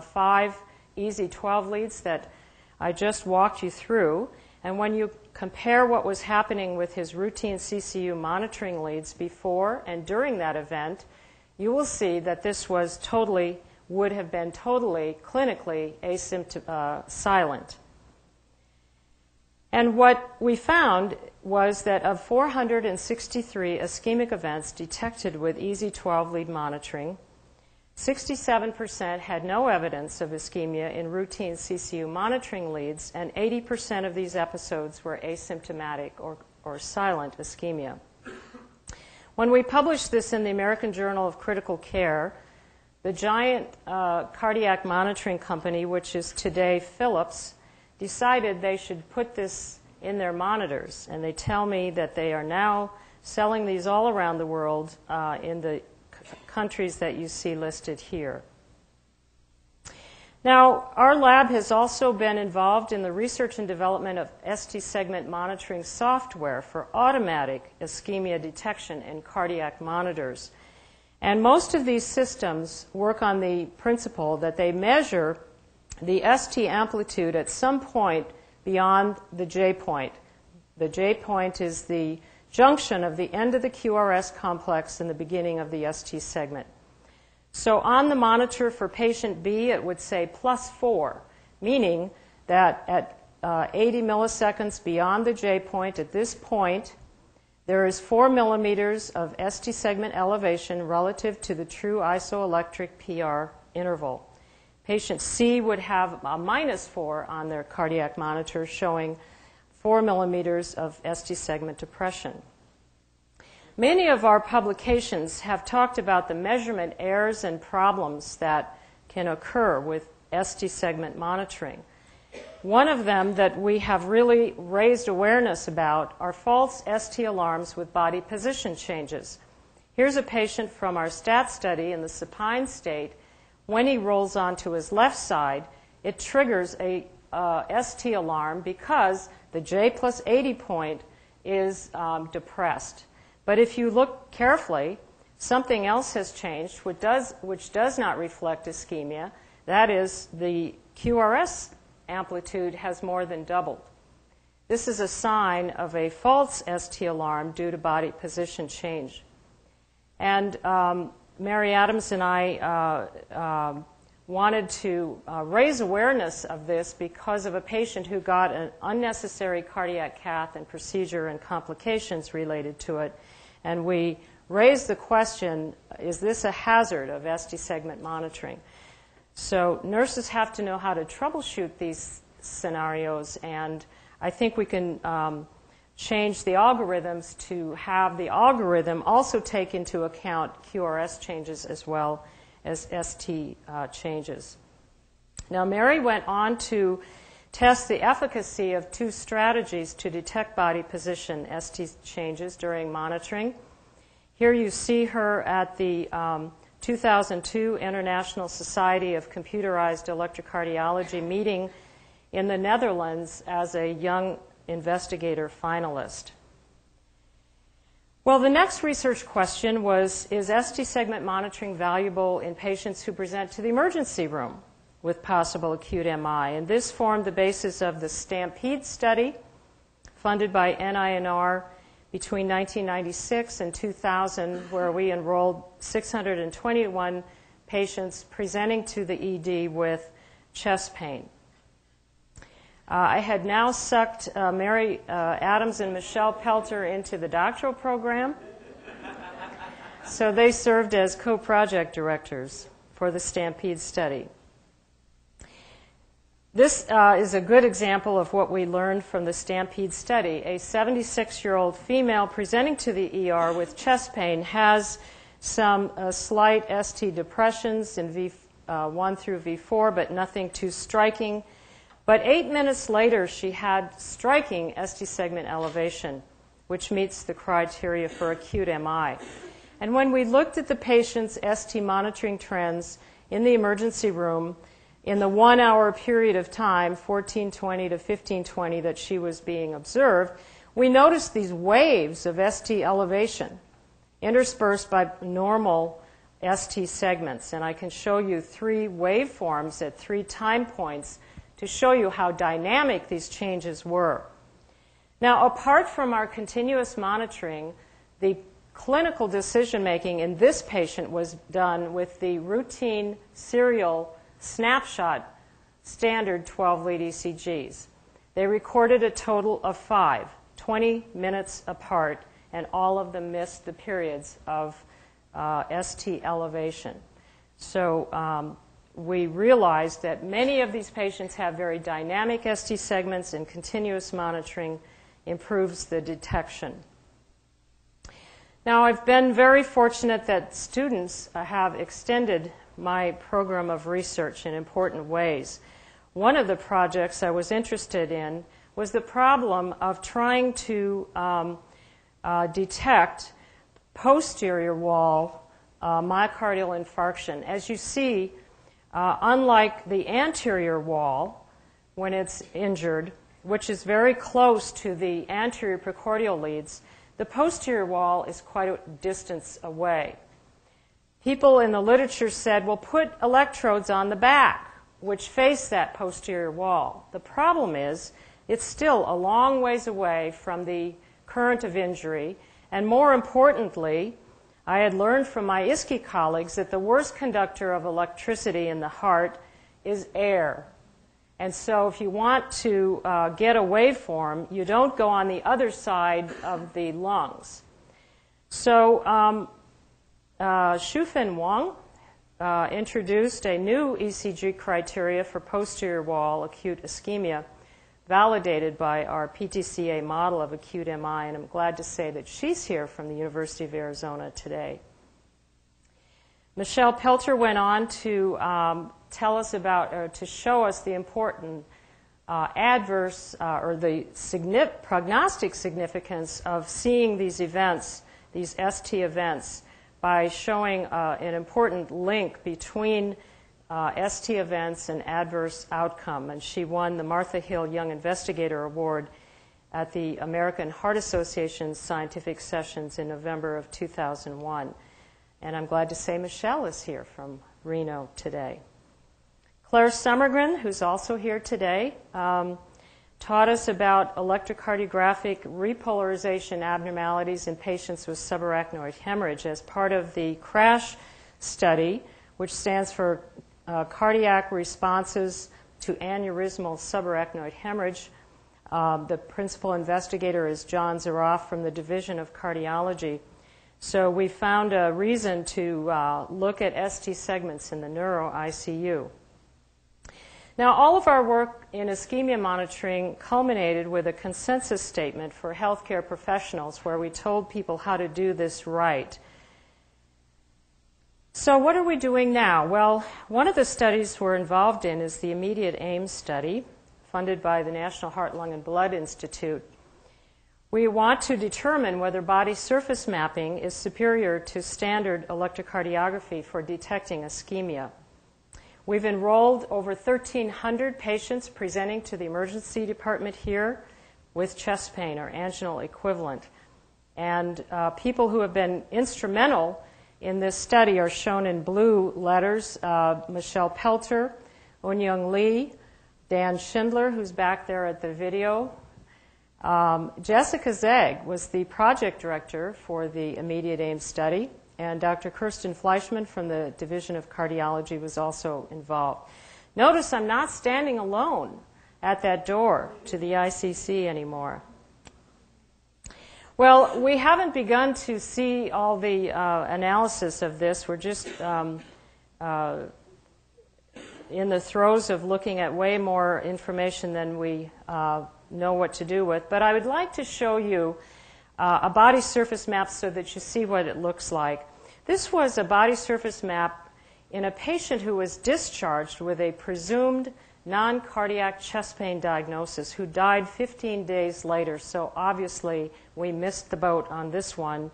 5 easy 12 leads that I just walked you through. And when you compare what was happening with his routine CCU monitoring leads before and during that event, you will see that this was would have been totally clinically silent. And what we found was that of 463 ischemic events detected with easy 12-lead monitoring, 67% had no evidence of ischemia in routine CCU monitoring leads, and 80% of these episodes were asymptomatic or silent ischemia. When we published this in the American Journal of Critical Care, the giant cardiac monitoring company, which is today Philips, decided they should put this in their monitors. And they tell me that they are now selling these all around the world in the countries that you see listed here. Now, our lab has also been involved in the research and development of ST segment monitoring software for automatic ischemia detection in cardiac monitors. And most of these systems work on the principle that they measure the ST amplitude at some point beyond the J point. The J point is the junction of the end of the QRS complex and the beginning of the ST segment. So on the monitor for patient B, it would say +4, meaning that at 80 milliseconds beyond the J point, at this point, there is 4 millimeters of ST segment elevation relative to the true isoelectric PR interval. Patient C would have a -4 on their cardiac monitor, showing 4 millimeters of ST segment depression. Many of our publications have talked about the measurement errors and problems that can occur with ST segment monitoring. One of them that we have really raised awareness about are false ST alarms with body position changes. Here's a patient from our STAT study in the supine state. When he rolls onto his left side, it triggers a ST alarm because the J plus 80 point is depressed. But if you look carefully, something else has changed which does not reflect ischemia. That is, the QRS amplitude has more than doubled. This is a sign of a false ST alarm due to body position change. And Mary Adams and I wanted to raise awareness of this because of a patient who got an unnecessary cardiac cath and procedure and complications related to it. And we raised the question, is this a hazard of ST segment monitoring? So nurses have to know how to troubleshoot these scenarios, and I think we can change the algorithms to have the algorithm also take into account QRS changes as well as ST changes. Now, Mary went on to test the efficacy of 2 strategies to detect body position ST changes during monitoring. Here you see her at the 2002 International Society of Computerized Electrocardiology meeting in the Netherlands as a young investigator finalist. Well, the next research question was, is ST segment monitoring valuable in patients who present to the emergency room with possible acute MI? And this formed the basis of the STAMPEDE study funded by NINR between 1996 and 2000, where we enrolled 621 patients presenting to the ED with chest pain. I had now sucked Mary Adams and Michelle Pelter into the doctoral program, so they served as co-project directors for the STAMPEDE study. This is a good example of what we learned from the STAMPEDE study. A 76-year-old female presenting to the ER with chest pain has some slight ST depressions in V1 through V4, but nothing too striking. But 8 minutes later, she had striking ST segment elevation, which meets the criteria for acute MI. And when we looked at the patient's ST monitoring trends in the emergency room, in the 1 hour period of time, 1420 to 1520, that she was being observed, we noticed these waves of ST elevation interspersed by normal ST segments. And I can show you 3 waveforms at 3 time points to show you how dynamic these changes were. Now, apart from our continuous monitoring, the clinical decision-making in this patient was done with the routine serial snapshot standard 12-lead ECGs. They recorded a total of 5, 20 minutes apart, and all of them missed the periods of ST elevation. So we realized that many of these patients have very dynamic ST segments, and continuous monitoring improves the detection. Now, I've been very fortunate that students have extended my program of research in important ways. One of the projects I was interested in was the problem of trying to detect posterior wall myocardial infarction. As you see, unlike the anterior wall, when it's injured, which is very close to the anterior precordial leads, the posterior wall is quite a distance away. People in the literature said, well, put electrodes on the back, which face that posterior wall. The problem is, it's still a long ways away from the current of injury, and more importantly, I had learned from my ISKI colleagues that the worst conductor of electricity in the heart is air. And so if you want to get a waveform, you don't go on the other side of the lungs. So Shufeng Wang introduced a new ECG criteria for posterior wall acute ischemia, validated by our PTCA model of acute MI, and I'm glad to say that she's here from the University of Arizona today. Michelle Pelter went on to tell us about, or to show us the important adverse or the prognostic significance of seeing these events, these ST events, by showing an important link between ST events and adverse outcome. And she won the Martha Hill Young Investigator Award at the American Heart Association's scientific sessions in November of 2001. And I'm glad to say Michelle is here from Reno today. Claire Summergren, who's also here today, taught us about electrocardiographic repolarization abnormalities in patients with subarachnoid hemorrhage as part of the CRASH study, which stands for cardiac responses to aneurysmal subarachnoid hemorrhage. The principal investigator is John Zaroff from the Division of Cardiology. So we found a reason to look at ST segments in the neuro ICU. Now, all of our work in ischemia monitoring culminated with a consensus statement for healthcare professionals where we told people how to do this right. So what are we doing now? Well, one of the studies we're involved in is the Immediate AIM study, funded by the National Heart, Lung, and Blood Institute. We want to determine whether body surface mapping is superior to standard electrocardiography for detecting ischemia. We've enrolled over 1,300 patients presenting to the emergency department here with chest pain or anginal equivalent. And people who have been instrumental in this study are shown in blue letters: Michelle Pelter, Eunyoung Lee, Dan Schindler, who's back there at the video. Jessica Zegg was the project director for the Immediate AIM study, and Dr. Kirsten Fleischman from the Division of Cardiology was also involved. Notice I'm not standing alone at that door to the ICC anymore. Well, we haven't begun to see all the analysis of this. We're just in the throes of looking at way more information than we know what to do with. But I would like to show you a body surface map so that you see what it looks like. This was a body surface map in a patient who was discharged with a presumed non-cardiac chest pain diagnosis who died 15 days later. So obviously we missed the boat on this one,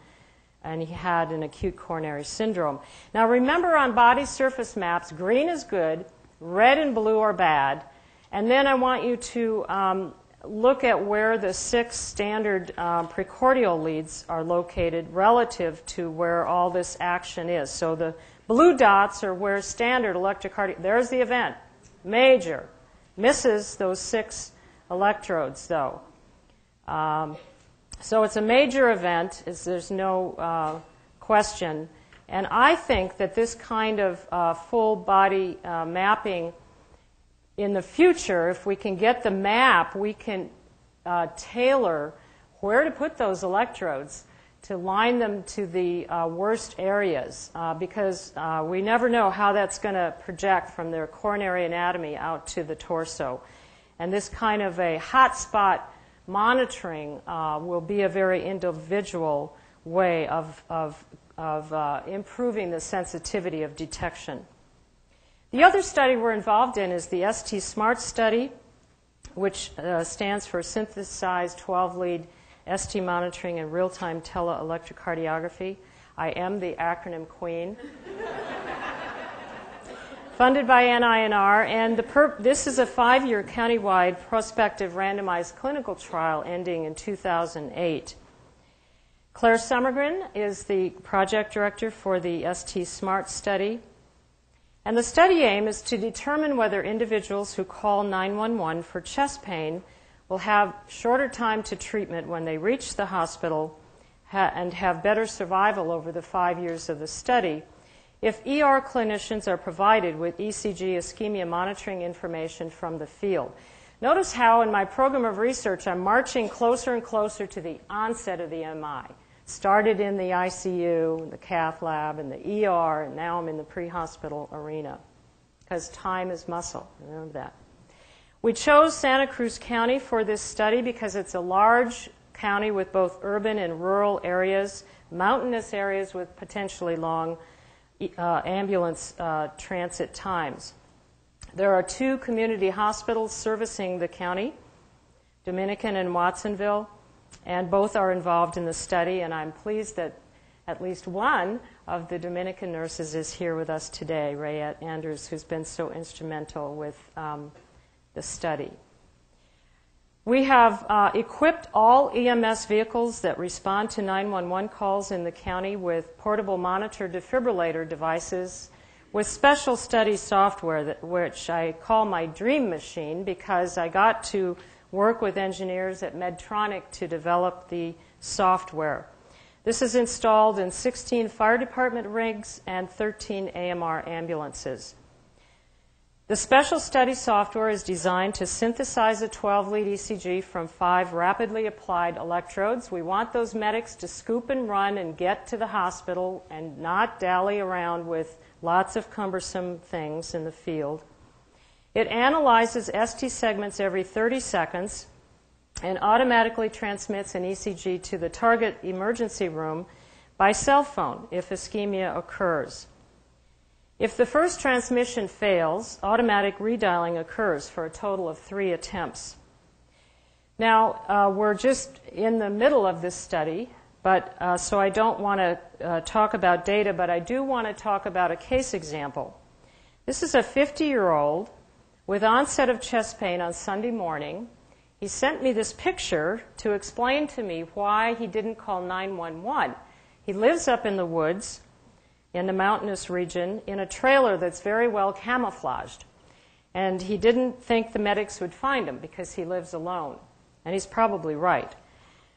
and he had an acute coronary syndrome. Now remember, on body surface maps, green is good, red and blue are bad, and then I want you to look at where the 6 standard precordial leads are located relative to where all this action is. So the blue dots are where standard electrocardiography, there's the event, major, misses those 6 electrodes though. So it's a major event, there's no question. And I think that this kind of full body mapping in the future, if we can get the map, we can tailor where to put those electrodes to line them to the worst areas, because we never know how that's going to project from their coronary anatomy out to the torso. And this kind of a hotspot monitoring will be a very individual way of improving the sensitivity of detection. The other study we're involved in is the ST SMART study, which stands for Synthesized 12-Lead ST Monitoring and Real-Time Teleelectrocardiography. I am the acronym queen. funded by NINR, and this is a 5-year countywide prospective randomized clinical trial ending in 2008. Claire Summergren is the project director for the ST SMART study. And the study aim is to determine whether individuals who call 911 for chest pain will have shorter time to treatment when they reach the hospital and have better survival over the 5 years of the study if ER clinicians are provided with ECG ischemia monitoring information from the field. Notice how in my program of research I'm marching closer and closer to the onset of the MI. Started in the ICU, the cath lab, and the ER, and now I'm in the pre-hospital arena because time is muscle. Remember that. We chose Santa Cruz County for this study because it's a large county with both urban and rural areas, mountainous areas with potentially long ambulance transit times. There are 2 community hospitals servicing the county, Dominican and Watsonville, and both are involved in the study, and I'm pleased that at least one of the Dominican nurses is here with us today, Rayette Andrews, who's been so instrumental with the study. We have equipped all EMS vehicles that respond to 911 calls in the county with portable monitor defibrillator devices with special study software, which I call my dream machine because I got to work with engineers at Medtronic to develop the software. This is installed in 16 fire department rigs and 13 AMR ambulances. The special study software is designed to synthesize a 12-lead ECG from 5 rapidly applied electrodes. We want those medics to scoop and run and get to the hospital and not dally around with lots of cumbersome things in the field. It analyzes ST segments every 30 seconds and automatically transmits an ECG to the target emergency room by cell phone if ischemia occurs. If the first transmission fails, automatic redialing occurs for a total of 3 attempts. Now, we're just in the middle of this study, but so I don't want to talk about data, but I do want to talk about a case example. This is a 50-year-old with onset of chest pain on Sunday morning. He sent me this picture to explain to me why he didn't call 911. He lives up in the woods in the mountainous region in a trailer that's very well camouflaged. And he didn't think the medics would find him because he lives alone. And he's probably right.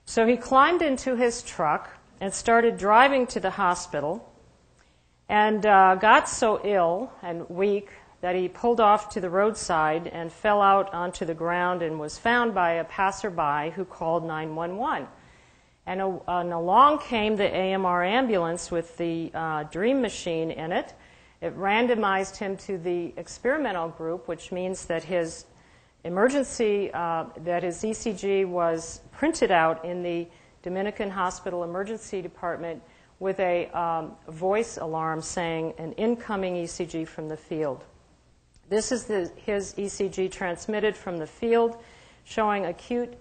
So he climbed into his truck and started driving to the hospital and got so ill and weak that he pulled off to the roadside and fell out onto the ground and was found by a passerby who called 911. And along came the AMR ambulance with the dream machine in it. It randomized him to the experimental group, which means that his emergency, that his ECG was printed out in the Dominican Hospital Emergency Department with a voice alarm saying an incoming ECG from the field. This is his ECG transmitted from the field showing acute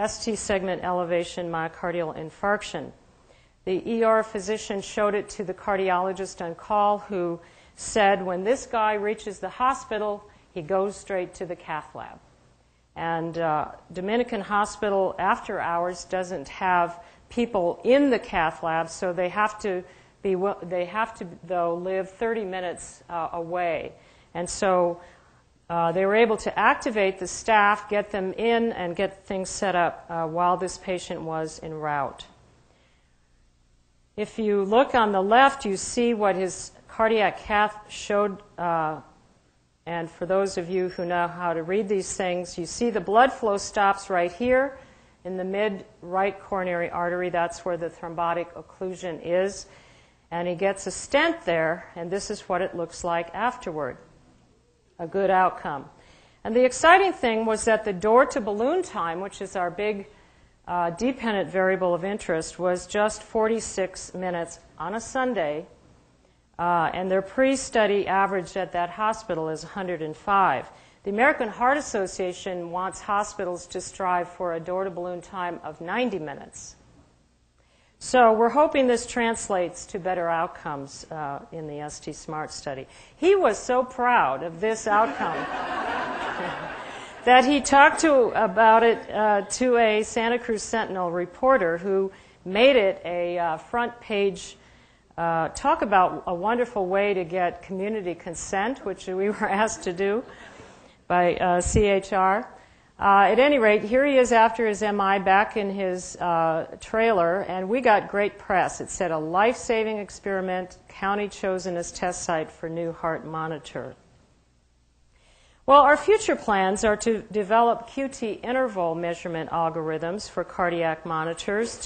ST segment elevation myocardial infarction. The ER physician showed it to the cardiologist on call who said when this guy reaches the hospital, he goes straight to the cath lab. And Dominican Hospital after hours doesn't have people in the cath lab, so they have to though live 30 minutes away. And so they were able to activate the staff, get them in, and get things set up while this patient was en route. If you look on the left, you see what his cardiac cath showed. And for those of you who know how to read these things, you see the blood flow stops right here in the mid-right coronary artery. That's where the thrombotic occlusion is. And he gets a stent there, and this is what it looks like afterward. A good outcome. And the exciting thing was that the door-to-balloon time, which is our big dependent variable of interest, was just 46 minutes on a Sunday, and their pre-study average at that hospital is 105. The American Heart Association wants hospitals to strive for a door-to-balloon time of 90 minutes. So we're hoping this translates to better outcomes in the ST SMART study. He was so proud of this outcome that he talked about it to a Santa Cruz Sentinel reporter who made it a front page talk about a wonderful way to get community consent, which we were asked to do by CHR. At any rate, here he is after his MI back in his trailer, and we got great press. It said, a life-saving experiment, county chosen as test site for new heart monitor. Well, our future plans are to develop QT interval measurement algorithms for cardiac monitors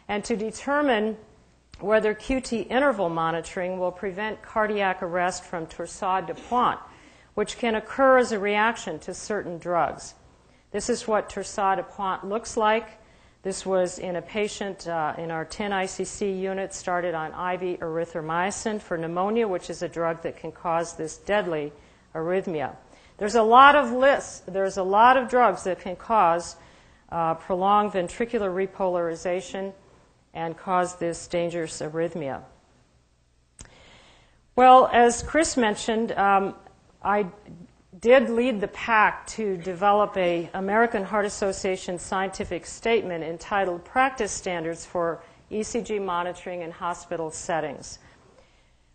and to determine whether QT interval monitoring will prevent cardiac arrest from torsade de pointe, which can occur as a reaction to certain drugs. This is what torsade de pointe looks like. This was in a patient in our 10 ICC unit, started on IV erythromycin for pneumonia, which is a drug that can cause this deadly arrhythmia. There's a lot of drugs that can cause prolonged ventricular repolarization and cause this dangerous arrhythmia. Well, as Chris mentioned, I did lead the pack to develop a American Heart Association scientific statement entitled Practice Standards for ECG Monitoring in Hospital Settings.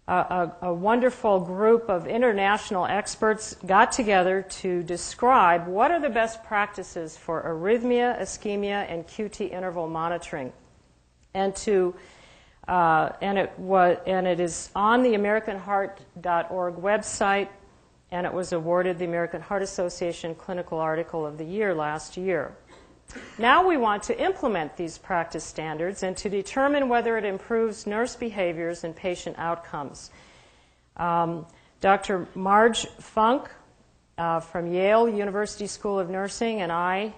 A wonderful group of international experts got together to describe what are the best practices for arrhythmia, ischemia, and QT interval monitoring. And it is on the AmericanHeart.org website, and it was awarded the American Heart Association Clinical Article of the Year last year. Now we want to implement these practice standards and to determine whether it improves nurse behaviors and patient outcomes. Dr. Marge Funk from Yale University School of Nursing and I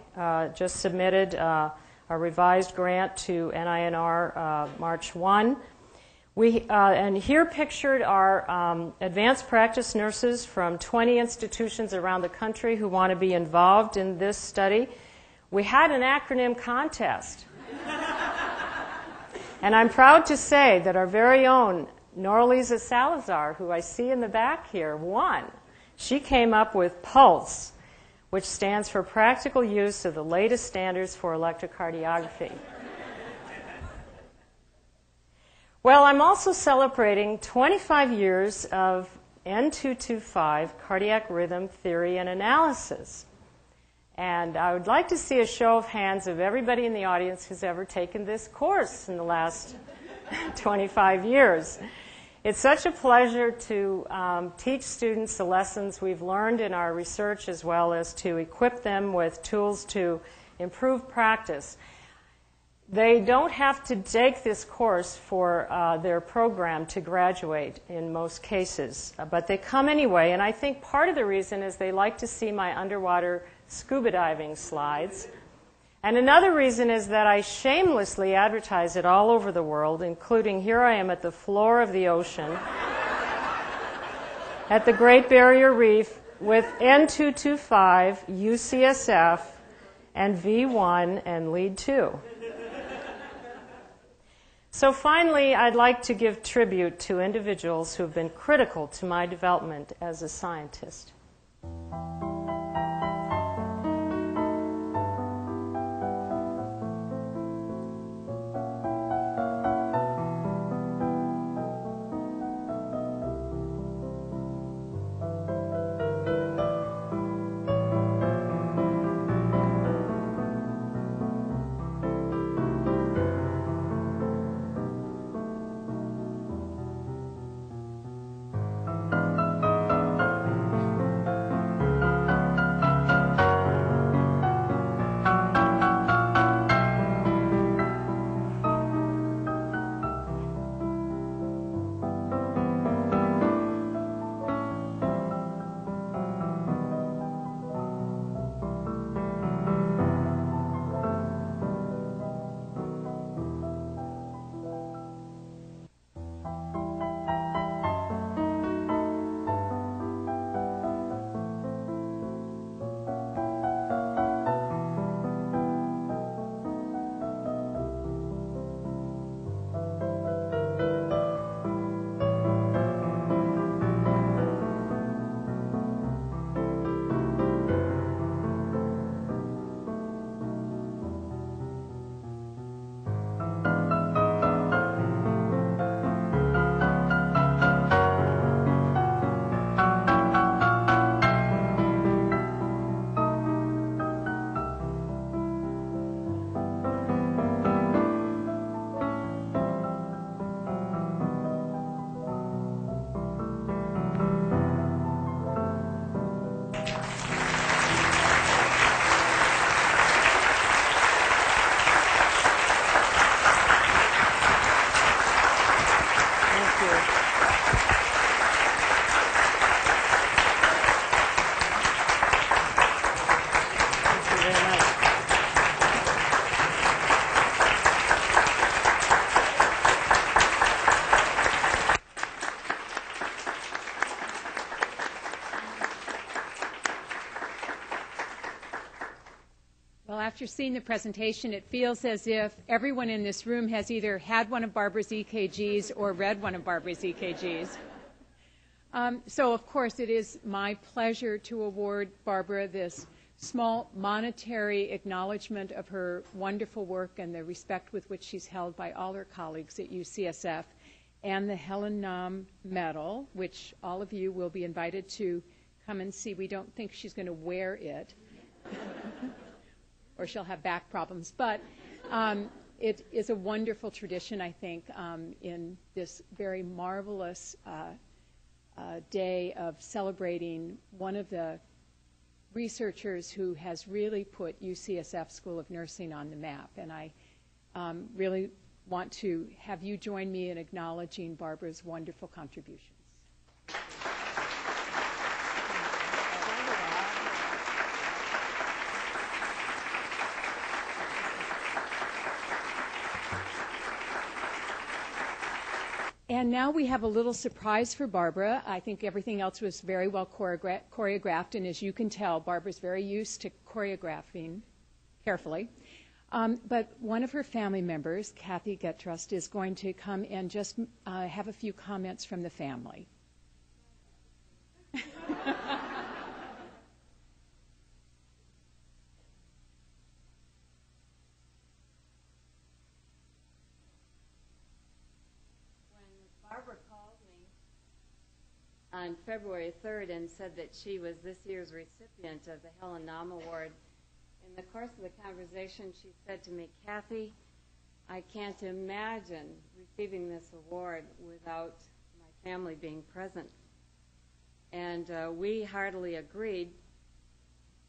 just submitted a revised grant to NINR March 1. And here pictured are advanced practice nurses from 20 institutions around the country who want to be involved in this study. We had an acronym contest. And I'm proud to say that our very own Norlisa Salazar, who I see in the back here, won. She came up with PULSE, which stands for Practical Use of the Latest Standards for Electrocardiography. Well, I'm also celebrating 25 years of N225 cardiac rhythm theory and analysis. And I would like to see a show of hands of everybody in the audience who's ever taken this course in the last 25 years. It's such a pleasure to teach students the lessons we've learned in our research, as well as to equip them with tools to improve practice. They don't have to take this course for their program to graduate in most cases, but they come anyway, and I think part of the reason is they like to see my underwater scuba diving slides. And another reason is that I shamelessly advertise it all over the world, including here I am at the floor of the ocean, at the Great Barrier Reef, with N225, UCSF, and V1 and Lead 2. So finally, I'd like to give tribute to individuals who have been critical to my development as a scientist. after seeing the presentation, it feels as if everyone in this room has either had one of Barbara's EKGs or read one of Barbara's EKGs. So, of course, it is my pleasure to award Barbara this small monetary acknowledgement of her wonderful work and the respect with which she's held by all her colleagues at UCSF, and the Helen Nahm Medal, which all of you will be invited to come and see. We don't think she's going to wear it, or she'll have back problems, but it is a wonderful tradition, I think, in this very marvelous day of celebrating one of the researchers who has really put UCSF School of Nursing on the map. And I really want to have you join me in acknowledging Barbara's wonderful contributions. And now we have a little surprise for Barbara. I think everything else was very well choreographed, and as you can tell, Barbara's very used to choreographing carefully. But one of her family members, Kathy Getrust, is going to come and just have a few comments from the family. Barbara called me on February 3rd and said that she was this year's recipient of the Helen Nahm Award. In the course of the conversation, she said to me, "Kathy, I can't imagine receiving this award without my family being present." And we heartily agreed,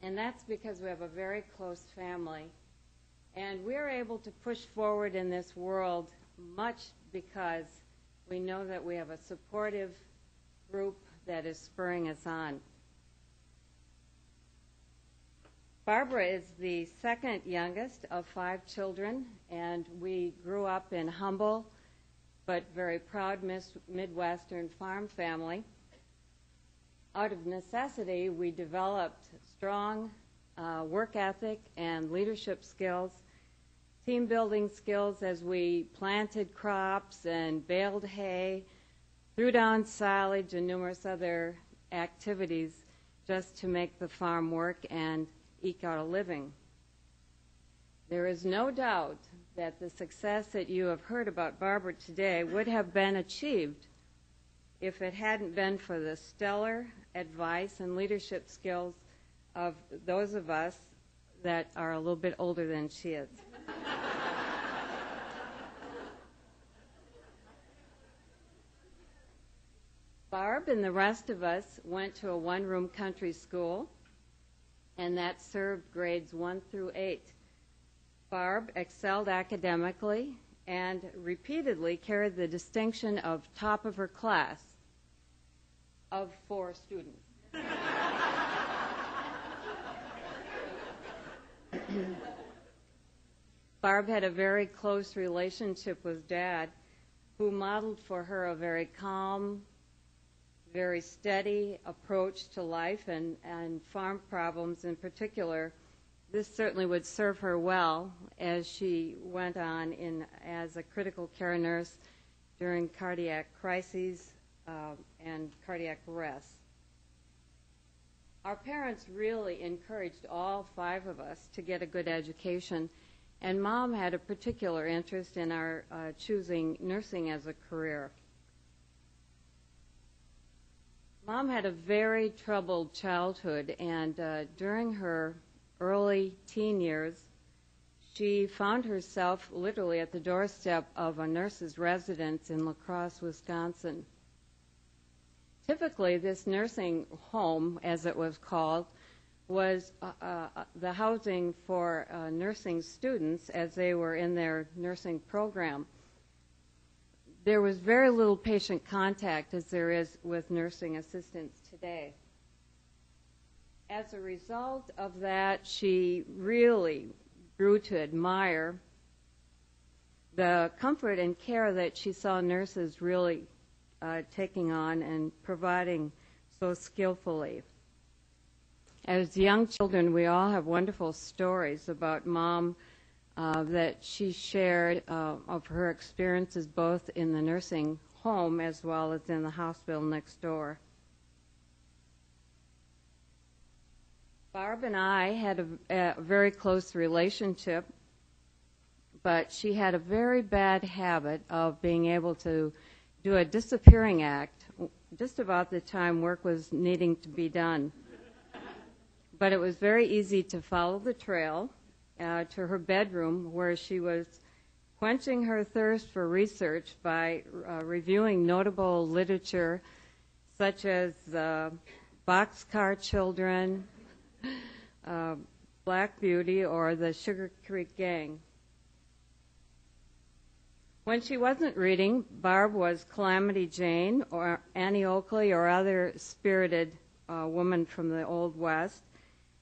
and that's because we have a very close family. And we're able to push forward in this world much because we know that we have a supportive group that is spurring us on. Barbara is the second youngest of 5 children, and we grew up in humble but very proud Midwestern farm family. Out of necessity, we developed strong work ethic and leadership skills, team building skills as we planted crops and baled hay, threw down silage and numerous other activities just to make the farm work and eke out a living. There is no doubt that the success that you have heard about Barbara today would have been achieved if it hadn't been for the stellar advice and leadership skills of those of us that are a little bit older than she is. Barb and the rest of us went to a one-room country school, and that served grades 1 through 8. Barb excelled academically and repeatedly carried the distinction of top of her class of 4 students. Barb had a very close relationship with Dad, who modeled for her a very calm, very steady approach to life and farm problems in particular. This certainly would serve her well as she went on as a critical care nurse during cardiac crises and cardiac arrests. Our parents really encouraged all 5 of us to get a good education, and Mom had a particular interest in our choosing nursing as a career. Mom had a very troubled childhood, and during her early teen years, she found herself literally at the doorstep of a nurse's residence in La Crosse, Wisconsin. Typically, this nursing home, as it was called, was the housing for nursing students as they were in their nursing program. There was very little patient contact as there is with nursing assistants today. As a result of that, she really grew to admire the comfort and care that she saw nurses really taking on and providing so skillfully. As young children, we all have wonderful stories about Mom that she shared of her experiences both in the nursing home as well as in the hospital next door. Barb and I had a very close relationship, but she had a very bad habit of being able to do a disappearing act just about the time work was needing to be done. But it was very easy to follow the trail to her bedroom, where she was quenching her thirst for research by reviewing notable literature such as Boxcar Children, Black Beauty, or the Sugar Creek Gang. When she wasn't reading, Barb was Calamity Jane or Annie Oakley or other spirited woman from the Old West.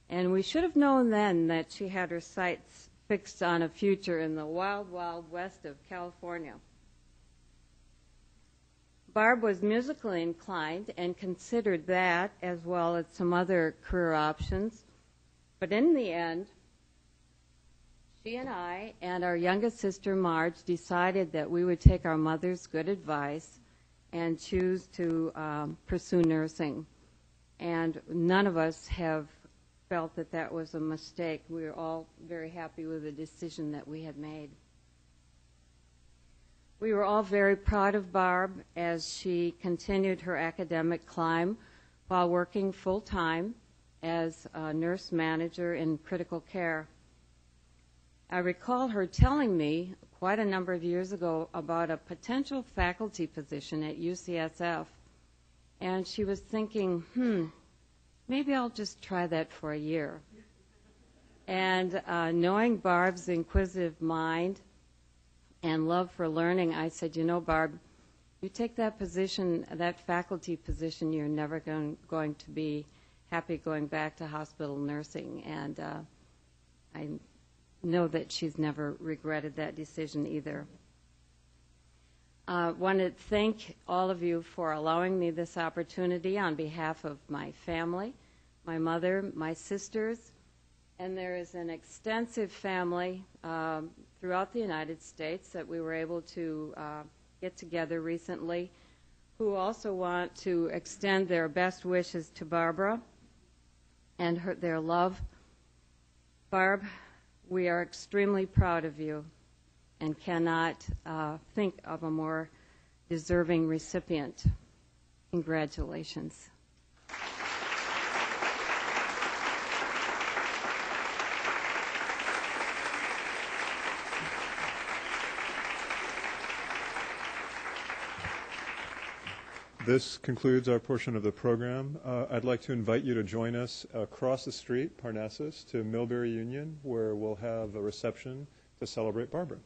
And we should have known then that she had her sights fixed on a future in the wild, wild west of California. Barb was musically inclined and considered that as well as some other career options. But in the end, she and I and our youngest sister, Marge, decided that we would take our mother's good advice and choose to pursue nursing. And none of us have felt that that was a mistake. We were all very happy with the decision that we had made. We were all very proud of Barb as she continued her academic climb while working full-time as a nurse manager in critical care. I recall her telling me quite a number of years ago about a potential faculty position at UCSF, and she was thinking, maybe I'll just try that for a year. And knowing Barb's inquisitive mind and love for learning, I said, Barb, you take that position, that faculty position, you're never going to be happy going back to hospital nursing. And I know that she's never regretted that decision either. I want to thank all of you for allowing me this opportunity on behalf of my family, my mother, my sisters, and there is an extensive family throughout the United States that we were able to get together recently, who also want to extend their best wishes to Barbara and their love. Barb, we are extremely proud of you and cannot think of a more deserving recipient. Congratulations. This concludes our portion of the program. I'd like to invite you to join us across the street, Parnassus, to Millbury Union, where we'll have a reception to celebrate Barbara.